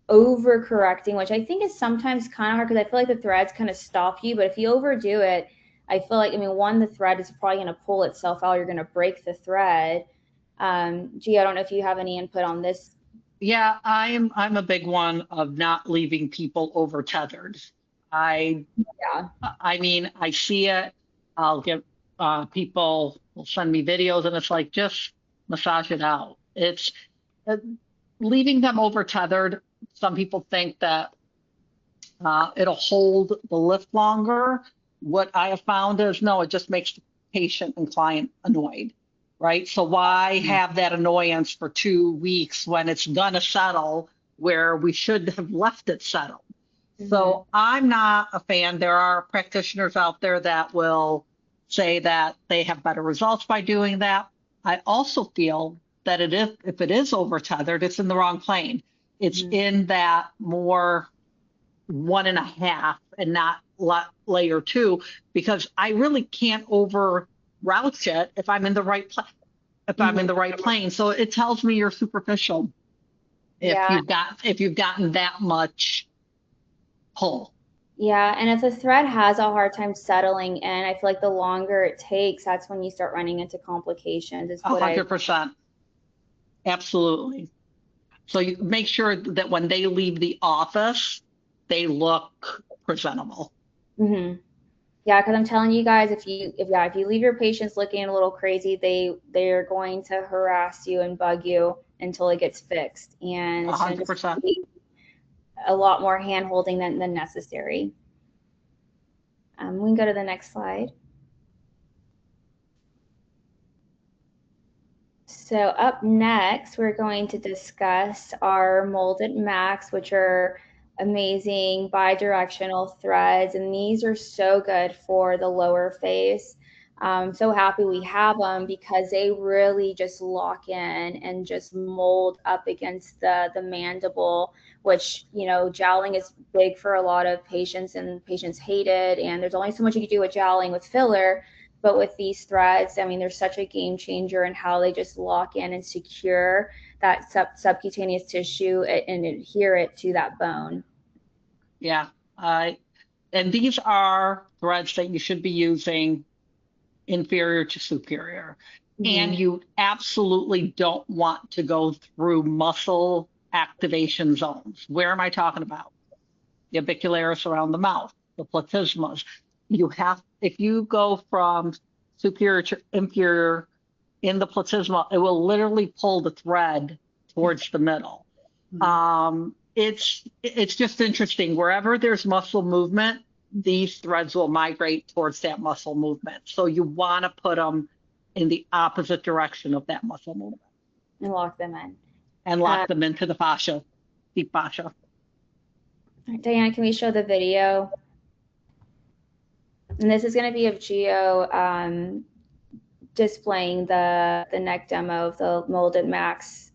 overcorrecting, which I think is sometimes kind of hard because I feel like the threads kind of stop you, but if you overdo it, I feel like, I mean, one, the thread is probably going to pull itself out. You're going to break the thread. G, I don't know if you have any input on this. Yeah, I'm a big one of not leaving people over tethered. I mean, I see it. I'll get people will send me videos, and it's like just massage it out. It's leaving them over tethered. Some people think that it'll hold the lift longer. What I have found is no, it just makes the patient and client annoyed, right? So why have that annoyance for 2 weeks when it's gonna settle where we should have left it settled? So I'm not a fan. There are practitioners out there that will say that they have better results by doing that. I also feel that if it is over tethered, it's in the wrong plane. It's in that more 1.5 and not layer 2, because I really can't over route it if I'm in the right I'm in the right plane. So it tells me you're superficial if you've gotten that much pull. Yeah, and if the thread has a hard time settling in, I feel like the longer it takes, that's when you start running into complications. Is what 100%. Absolutely. So you make sure that when they leave the office, they look presentable. Yeah, because I'm telling you guys, if you leave your patients looking a little crazy, they're going to harass you and bug you until it gets fixed, and it's going to just be a lot more hand holding than necessary. We can go to the next slide. So up next, we're going to discuss our molded max, which are amazing bi-directional threads, and these are so good for the lower face. I'm so happy we have them because they really just lock in and just mold up against the mandible, which, you know, joweling is big for a lot of patients and patients hate it. And there's only so much you can do with joweling with filler. But with these threads, I mean, they're such a game changer in how they just lock in and secure that subcutaneous tissue and adhere it to that bone. Yeah. And these are threads that you should be using inferior to superior. And you absolutely don't want to go through muscle activation zones. Where am I talking about? The orbicularis around the mouth, the platysmas. If you go from superior to inferior in the platysma, it will literally pull the thread towards the middle. It's just interesting. Wherever there's muscle movement, these threads will migrate towards that muscle movement. So you want to put them in the opposite direction of that muscle movement. And lock them in. And lock them into the fascia, deep fascia. Diana, can we show the video? And this is going to be of Gio displaying the neck demo of the molded max.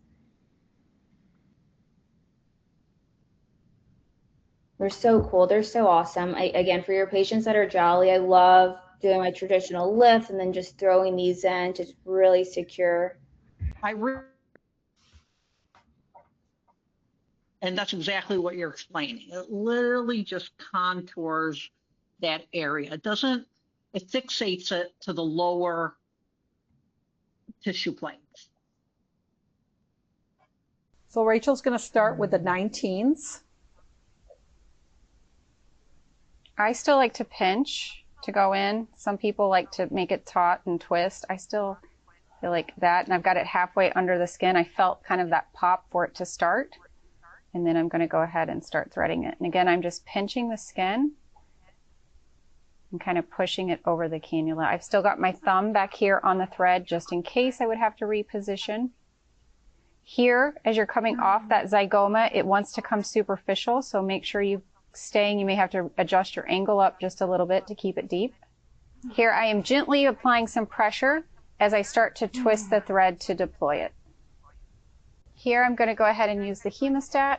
They're so cool. They're so awesome. Again, for your patients that are jolly, I love doing my traditional lift and then just throwing these in to really secure. And that's exactly what you're explaining. It literally just contours that area. It fixates it to the lower tissue planes. So Rachel's going to start with the 19s. I still like to pinch to go in. Some people like to make it taut and twist. I still feel like that, and I've got it halfway under the skin. I felt kind of that pop for it to start, and then I'm going to go ahead and start threading it. And again, I'm just pinching the skin and kind of pushing it over the cannula. I've still got my thumb back here on the thread just in case I would have to reposition. Here, as you're coming off that zygoma, it wants to come superficial, so make sure you're staying. You may have to adjust your angle up just a little bit to keep it deep. Here I am gently applying some pressure as I start to twist the thread to deploy it. Here I'm going to go ahead and use the hemostat.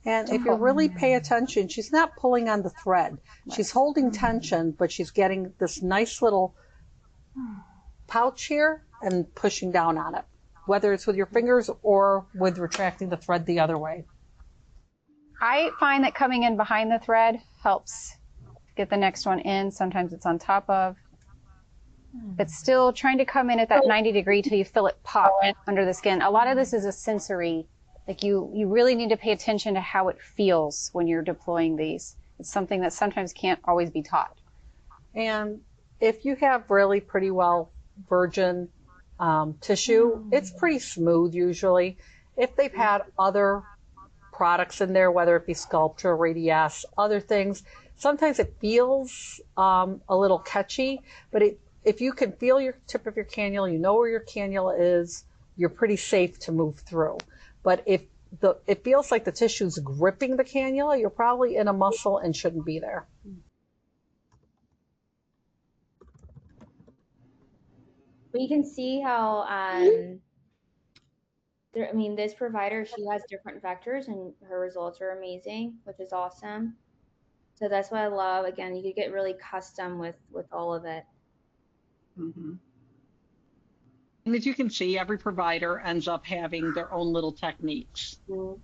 And if you really pay attention, she's not pulling on the thread. She's holding tension, but she's getting this nice little pouch here and pushing down on it, whether it's with your fingers or with retracting the thread the other way. I find that coming in behind the thread helps get the next one in. Sometimes it's on top of, but still trying to come in at that 90 degree till you feel it pop under the skin. A lot of this is a sensory. Like you really need to pay attention to how it feels when you're deploying these. It's something that sometimes can't always be taught. And if you have really pretty well virgin tissue, it's pretty smooth usually. If they've had other products in there, whether it be Sculpture, Radiesse, other things, sometimes it feels a little catchy, but if you can feel your tip of your cannula, you know where your cannula is, you're pretty safe to move through. But if it feels like the tissue's gripping the cannula, you're probably in a muscle and shouldn't be there. But you can see how, this provider, she has different vectors and her results are amazing, which is awesome. So that's what I love. Again, you could get really custom with all of it. Mm-hmm. And as you can see, every provider ends up having their own little techniques. Mm-hmm.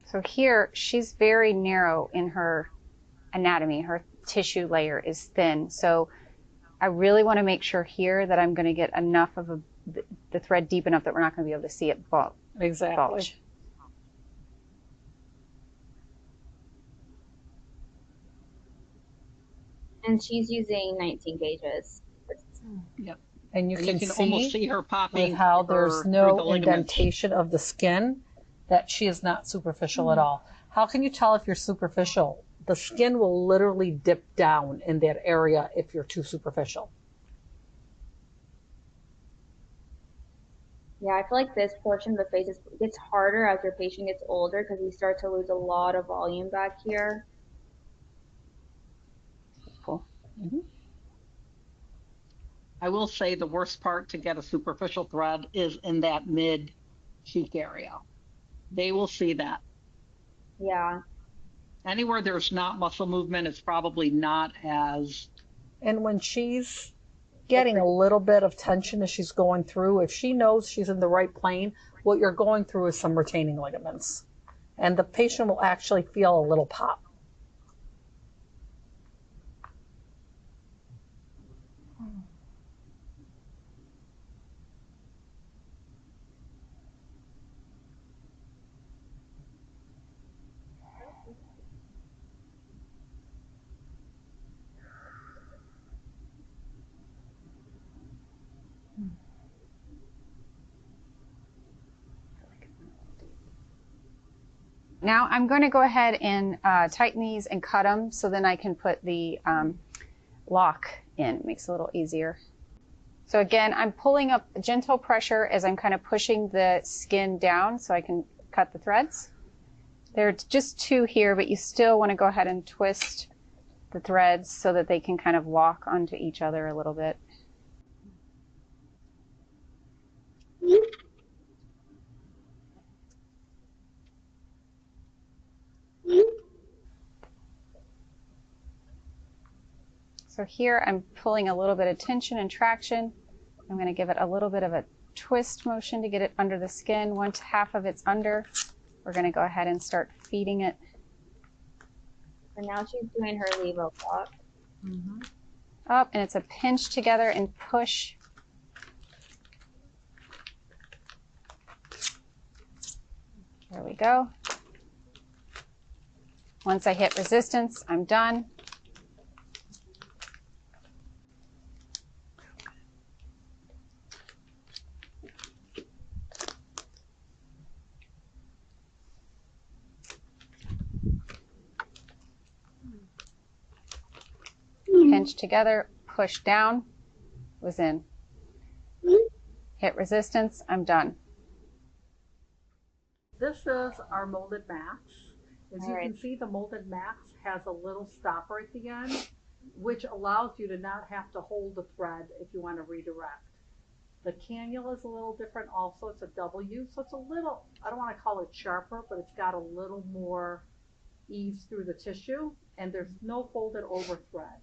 So here, she's very narrow in her anatomy. Her tissue layer is thin. So I really want to make sure here that I'm going to get enough of the thread deep enough that we're not going to be able to see it bulge. Exactly. And she's using 19 gauges. Yep. And you can almost see her popping with how there's no the indentation of the skin that she is not superficial at all. How can you tell if you're superficial? The skin will literally dip down in that area if you're too superficial. Yeah, I feel like this portion of the face gets harder as your patient gets older because you start to lose a lot of volume back here. Cool. Mm-hmm. I will say the worst part to get a superficial thread is in that mid cheek area. They will see that. Yeah. Anywhere there's not muscle movement, it's probably not as. And when she's getting a little bit of tension as she's going through, if she knows she's in the right plane, what you're going through is some retaining ligaments. And the patient will actually feel a little pop. Now I'm going to go ahead and tighten these and cut them so then I can put the lock in. It makes it a little easier. So again, I'm pulling up gentle pressure as I'm kind of pushing the skin down so I can cut the threads. There are just two here, but you still want to go ahead and twist the threads so that they can kind of lock onto each other a little bit. So here I'm pulling a little bit of tension and traction. I'm going to give it a little bit of a twist motion to get it under the skin. Once half of it's under, we're going to go ahead and start feeding it. And now she's doing her Levo Lock. Mm-hmm. up, and it's a pinch together and push. There we go. Once I hit resistance, I'm done. Pinch together, push down, was in. Hit resistance, I'm done. This is our molded max. As All you right. can see, the molded max has a little stopper at the end, which allows you to not have to hold the thread if you want to redirect. The cannula is a little different also. It's a W, so it's a little, I don't want to call it sharper, but it's got a little more ease through the tissue, and there's no folded over thread.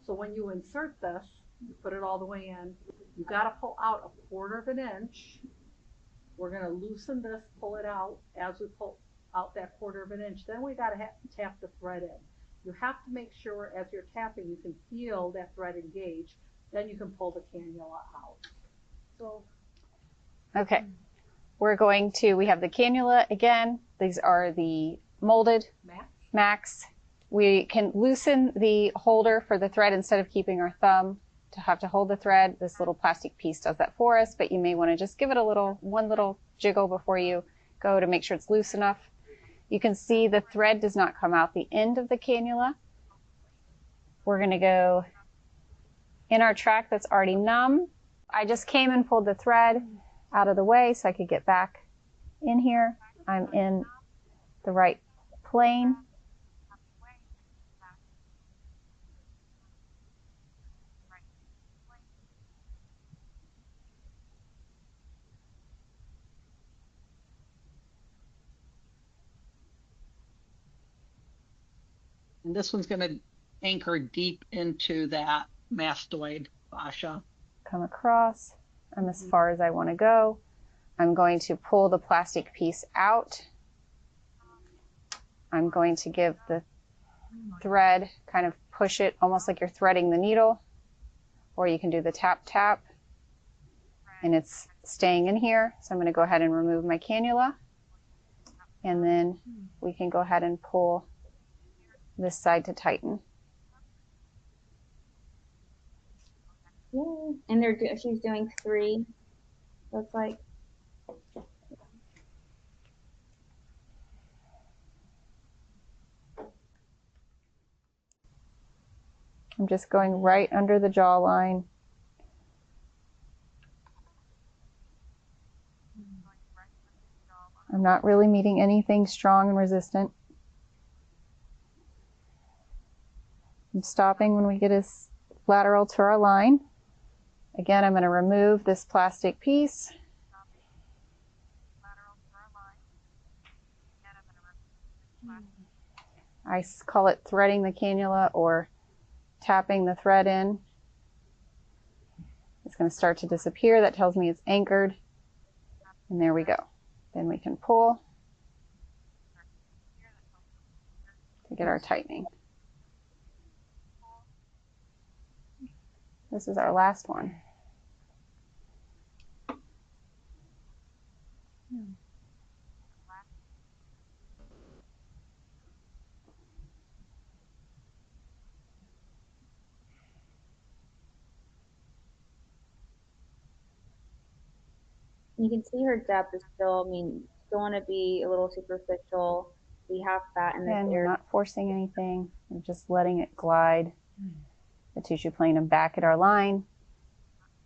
So when you insert this, you put it all the way in, you got to pull out a 1/4 of an inch. We're going to loosen this, pull it out as we pull out that 1/4 of an inch. Then we got to tap the thread in. You have to make sure as you're tapping, you can feel that thread engage. Then you can pull the cannula out. So, Okay, we have the cannula again. These are the molded max. We can loosen the holder for the thread instead of keeping our thumb to have to hold the thread. This little plastic piece does that for us, but you may want to just give it one little jiggle before you go to make sure it's loose enough. You can see the thread does not come out the end of the cannula. We're going to go in our track that's already numb. I just came and pulled the thread out of the way so I could get back in here. I'm in the right plane. And this one's going to anchor deep into that mastoid fascia. Come across. I'm as far as I want to go. I'm going to pull the plastic piece out. I'm going to give the thread, kind of push it almost like you're threading the needle, or you can do the tap tap, and it's staying in here. So I'm going to go ahead and remove my cannula, and then we can go ahead and pull this side to tighten. Yay. And she's doing 3. Looks like. I'm just going right under the jawline. I'm not really meeting anything strong and resistant. I'm stopping when we get as lateral to our line. Again, I'm going to remove this plastic piece. I call it threading the cannula or tapping the thread in. It's going to start to disappear. That tells me it's anchored. And there we go. Then we can pull to get our tightening. This is our last one. You can see her depth is still, I mean, still want to be a little superficial. We have fat in this And area. you're not forcing anything. You're just letting it glide. The tissue plane and back at our line.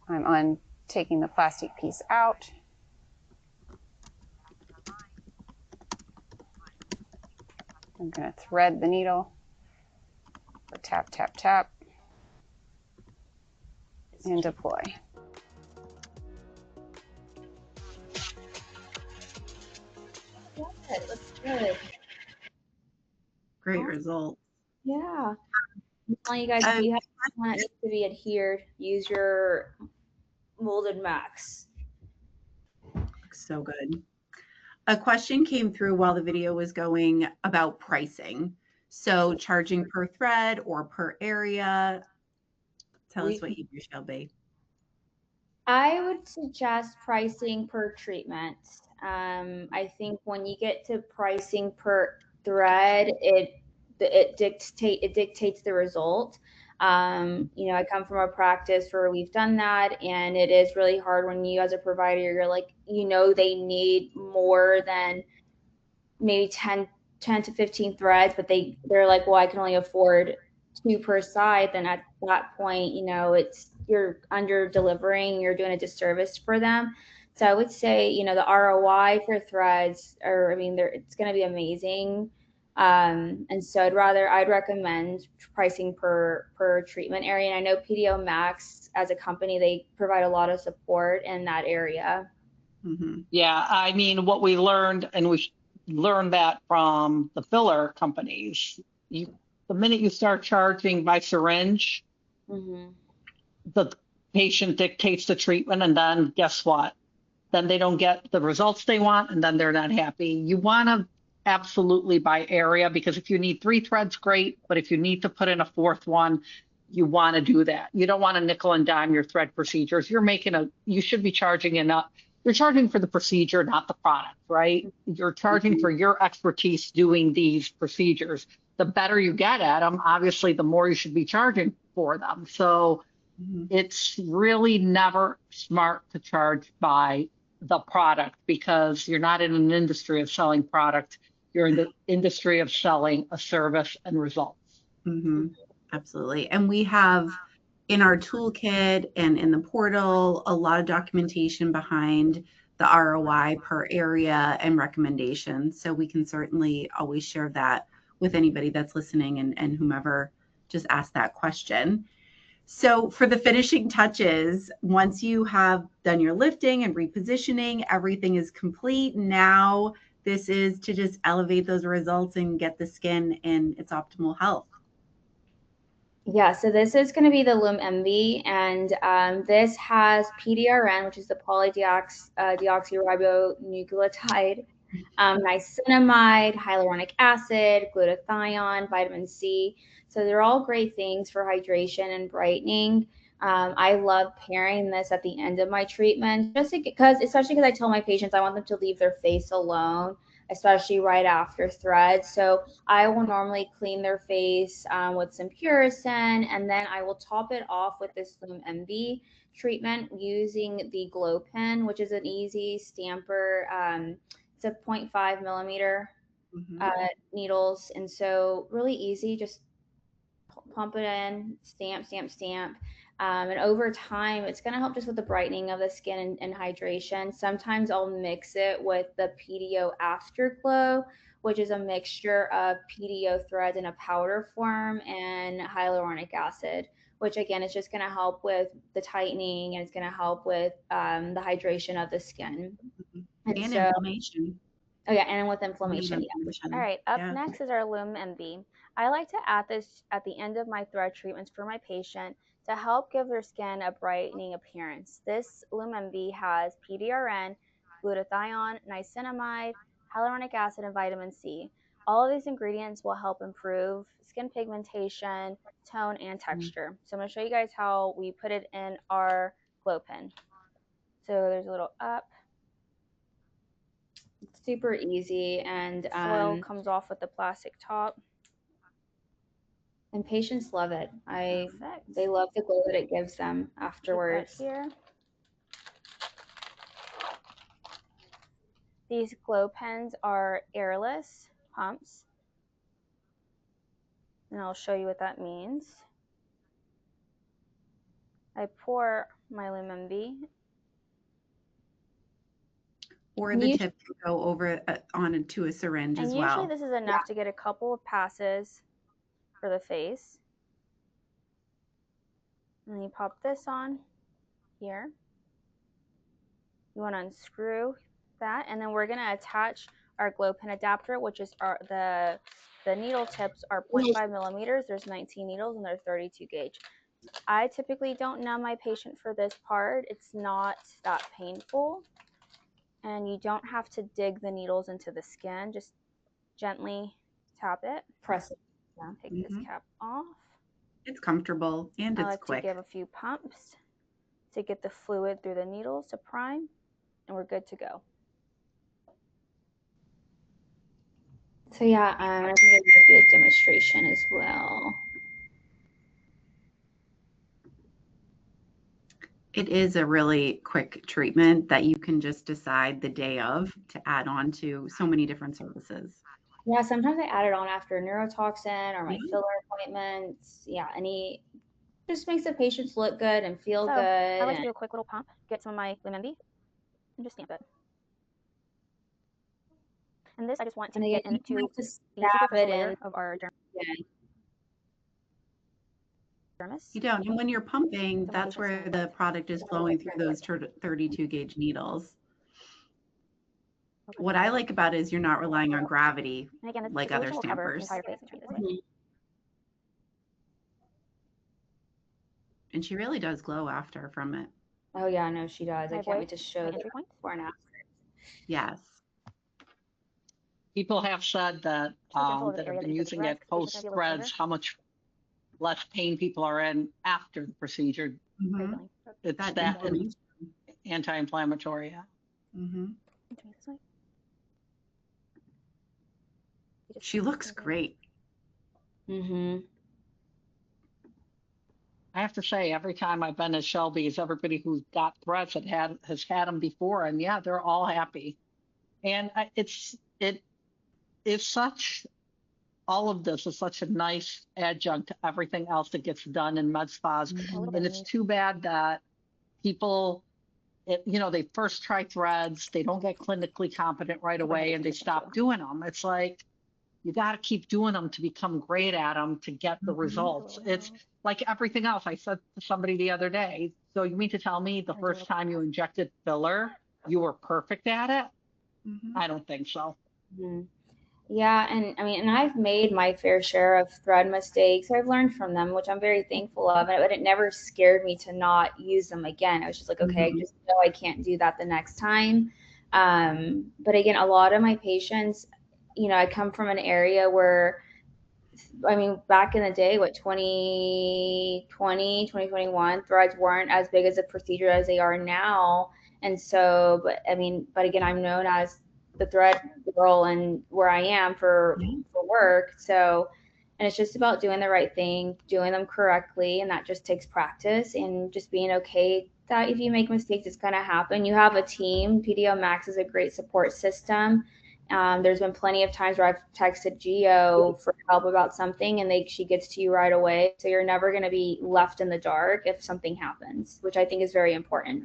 I'm on taking the plastic piece out. I'm going to thread the needle. Or tap, tap, tap. And deploy. Good. Looks good. Great result. Yeah. I'm telling you guys, if you have one that needs to be adhered, use your molded max. So good. A question came through while the video was going about pricing. So charging per thread or per area. Tell us what you do, Shelby. I would suggest pricing per treatment. I think when you get to pricing per thread, it dictates the result. I come from a practice where we've done that, and it is really hard when you, as a provider, you're like, they need more than maybe 10 to 15 threads, but they're like, well, I can only afford 2 per side. Then at that point, you're under delivering, you're doing a disservice for them. So I would say, the ROI for threads it's going to be amazing. And so I'd recommend pricing per treatment area. And I know PDO Max as a company, they provide a lot of support in that area. Mm-hmm. Yeah, I mean, what we learned, and we learned that from the filler companies, the minute you start charging by syringe, the patient dictates the treatment, and then guess what? Then they don't get the results they want, and then they're not happy. You want to absolutely by area, because if you need 3 threads, great. But if you need to put in a 4th one, you want to do that. You don't want to nickel and dime your thread procedures. You should be charging enough. You're charging for the procedure, not the product, right? You're charging for your expertise doing these procedures. The better you get at them, obviously, the more you should be charging for them. So it's really never smart to charge by the product, because you're not in an industry of selling product. You're in the industry of selling a service and results. Mm-hmm. Absolutely. And we have in our toolkit and in the portal a lot of documentation behind the ROI per area and recommendations. So we can certainly always share that with anybody that's listening and whomever just asked that question. So for the finishing touches, once you have done your lifting and repositioning, everything is complete. Now this is to just elevate those results and get the skin in its optimal health. Yeah, so this is going to be the Lume MV, and this has PDRN, which is the deoxyribonucleotide, niacinamide, hyaluronic acid, glutathione, vitamin C. So they're all great things for hydration and brightening. I love pairing this at the end of my treatment, especially because I tell my patients I want them to leave their face alone, especially right after threads. So I will normally clean their face with some Puricin, and then I will top it off with this Lume MV treatment using the Glow Pen, which is an easy stamper. It's a 0.5 millimeter needles, and so really easy. Just pump it in, stamp, stamp, stamp. And over time, it's going to help just with the brightening of the skin and hydration. Sometimes I'll mix it with the PDO Afterglow, which is a mixture of PDO threads in a powder form and hyaluronic acid, which again is just going to help with the tightening, and it's going to help with the hydration of the skin. And inflammation. Oh yeah, and with inflammation. All right, up next is our Lume MV. I like to add this at the end of my thread treatments for my patient to help give their skin a brightening appearance. This Lume MV has PDRN, glutathione, niacinamide, hyaluronic acid, and vitamin C. All of these ingredients will help improve skin pigmentation, tone, and texture. So I'm going to show you guys how we put it in our Glow Pen. So there's a little up. Super easy, and foil comes off with the plastic top. And patients love it. They love the glow that it gives them afterwards. Here. These Glow Pens are airless pumps, and I'll show you what that means. I pour my Lume MV. Or the tip can go over onto a syringe as well. And usually this is enough to get a couple of passes for the face. And then you pop this on here. You want to unscrew that, and then we're going to attach our Glow Pen adapter, which is the needle tips are 0.5 millimeters. There's 19 needles, and they're 32 gauge. I typically don't numb my patient for this part. It's not that painful, and you don't have to dig the needles into the skin. Just gently tap it. Press it. Take this cap off. It's comfortable and I it's like to quick. give a few pumps to get the fluid through the needles to prime, and we're good to go. So yeah, I think I'm gonna do a demonstration as well. It is a really quick treatment that you can just decide the day of to add on to so many different services. Yeah, sometimes I add it on after neurotoxin or my Yeah. filler appointments. Yeah, just makes the patients look good and feel So good. I like to And do a quick little pump, get some of my Lumimbi, and just stamp it. And this I just want to and get again, you into can just the stab superficial it layer in. of our Yeah. dermis. You don't. And when you're pumping, So my that's patients where can the look product is flowing through those 32 gauge needles. What I like about it is you're not relying on gravity And again, this like other solution will cover the stampers. entire face this way. Mhm. And she really does glow after from it. Oh yeah, no, she does. I I can't avoid wait to show my the entry point. before and after. Yes. People have said that So gentle over that the have area that been you did the using threads, it 'cause patients are post gonna be a little tender. threads, how much less pain people are in after the procedure. Mm-hmm. Very filling. It's That that and inflammation. anti-inflammatory. Yeah. Mm-hmm. This way. You just She looks over. great. Mm-hmm. I have to say, every time I've been at Shelby's, everybody who's got threats has had them before, and yeah, they're all happy. And it is such all of this is such a nice adjunct to everything else that gets done in med spas, A little Mm-hmm. bit and it's underneath. too bad that people, they first try threads, they don't get clinically competent right So go ahead away, and and do they this one stop too. doing them. It's like you got to keep doing them to become great at them to get the Mm-hmm. results. It's like everything else. I said to somebody the other day, so you mean to tell me the And do a first little time you press. injected filler, you were perfect at it? Mm-hmm. I don't think so. Mm-hmm. Yeah, and I mean, and I've made my fair share of thread mistakes. I've learned from them, which I'm very thankful of. But it never scared me to not use them again. I was just like, okay, I Mm-hmm. just know I can't do that the next time. But again, a lot of my patients, I come from an area where, I mean, back in the day, 2020, 2021, threads weren't as big as a procedure as they are now. And so, but again, I'm known as the thread girl and where I am for work. So, and it's just about doing the right thing, doing them correctly. And that just takes practice and just being okay that if you make mistakes, it's going to happen. You have a team. PDO Max is a great support system. There's been plenty of times where I've texted Geo for help about something and she gets to you right away. So you're never going to be left in the dark if something happens, which I think is very important.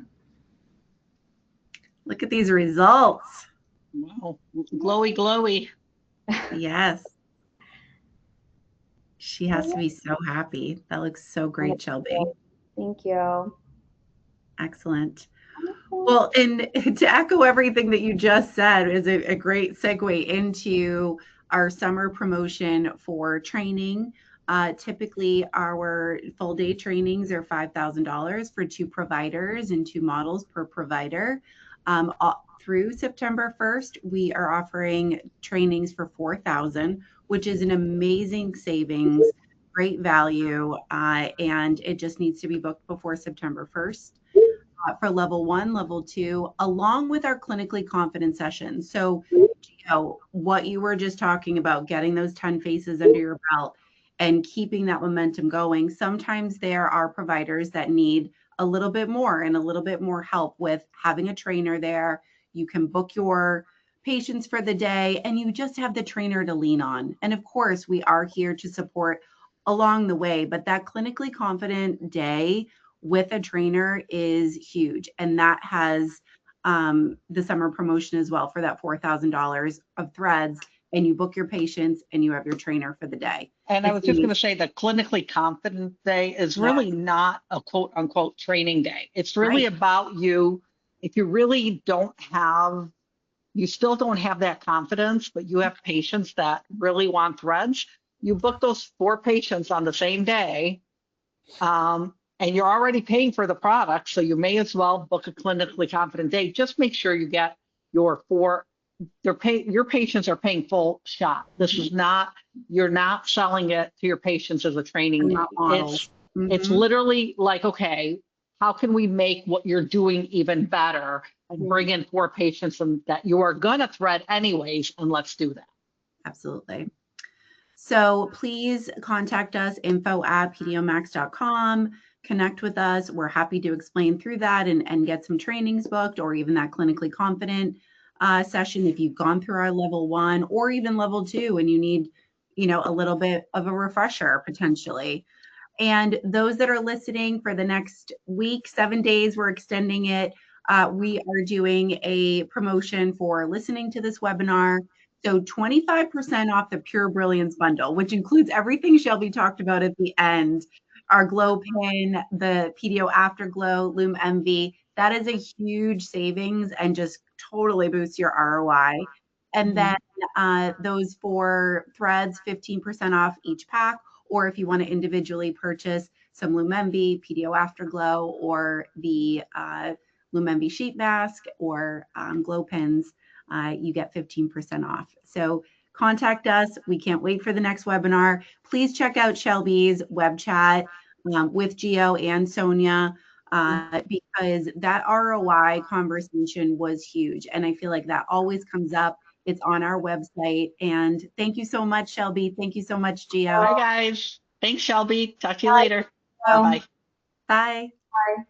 Look at these results. Wow, glowy, glowy. Yes. She has to be so happy. That looks so great, Shelby. Thank you. Excellent. Well, and to echo everything that you just said is a great segue into our summer promotion for training. Typically, our full day trainings are $5,000 for 2 providers and 2 models per provider. Through September 1st, we are offering trainings for $4,000, which is an amazing savings, great value, and it just needs to be booked before September 1st. For level 1, level 2, along with our clinically confident sessions. So, what you were just talking about, getting those 10 faces under your belt and keeping that momentum going. Sometimes there are providers that need a little bit more and a little bit more help with having a trainer there. You can book your patients for the day and you just have the trainer to lean on. And of course, we are here to support along the way, but that clinically confident day with a trainer is huge. And that has the summer promotion as well for that $4,000 of threads. And you book your patients and you have your trainer for the day. And I It's was just going amazing. to say the clinically confident day is Yeah. really not a quote unquote training day. It's really Right. about you. If you really you still don't have that confidence, but you have patients that really want threads, you book those 4 patients on the same day. And you're already paying for the product, so you may as well book a clinically confident day. Just make sure you get your 4 your patients are paying full shot. This is not, you're not selling it to your patients as a training And day. not models. It's literally like, okay, how can we make what you're doing even better and bring in 4 patients and that you are going to thread anyways, and let's do that. Absolutely. So please contact us, info@pdomax.com. Connect with us. We're happy to explain through that and get some trainings booked, or even that clinically confident session if you've gone through our level 1 or even level 2 and you need, a little bit of a refresher potentially. And those that are listening for the next week, 7 days, we're extending it. We are doing a promotion for listening to this webinar. So 25% off the Pure Brilliance bundle, which includes everything Shelby talked about at the end. Our glow pin, the PDO Afterglow, Lume Envy. That is a huge savings and just totally boosts your ROI. And then those 4 threads, 15% off each pack. Or if you want to individually purchase some Lume Envy, PDO Afterglow, or the Lume Envy sheet mask or glow pins, you get 15% off. So contact us. We can't wait for the next webinar. Please check out Shelby's web chat with Gio and Sonia because that ROI conversation was huge. And I feel like that always comes up. It's on our website. And thank you so much, Shelby. Thank you so much, Gio. Bye, guys. Thanks, Shelby. Talk to you later. Bye. Bye-bye. Bye. Bye.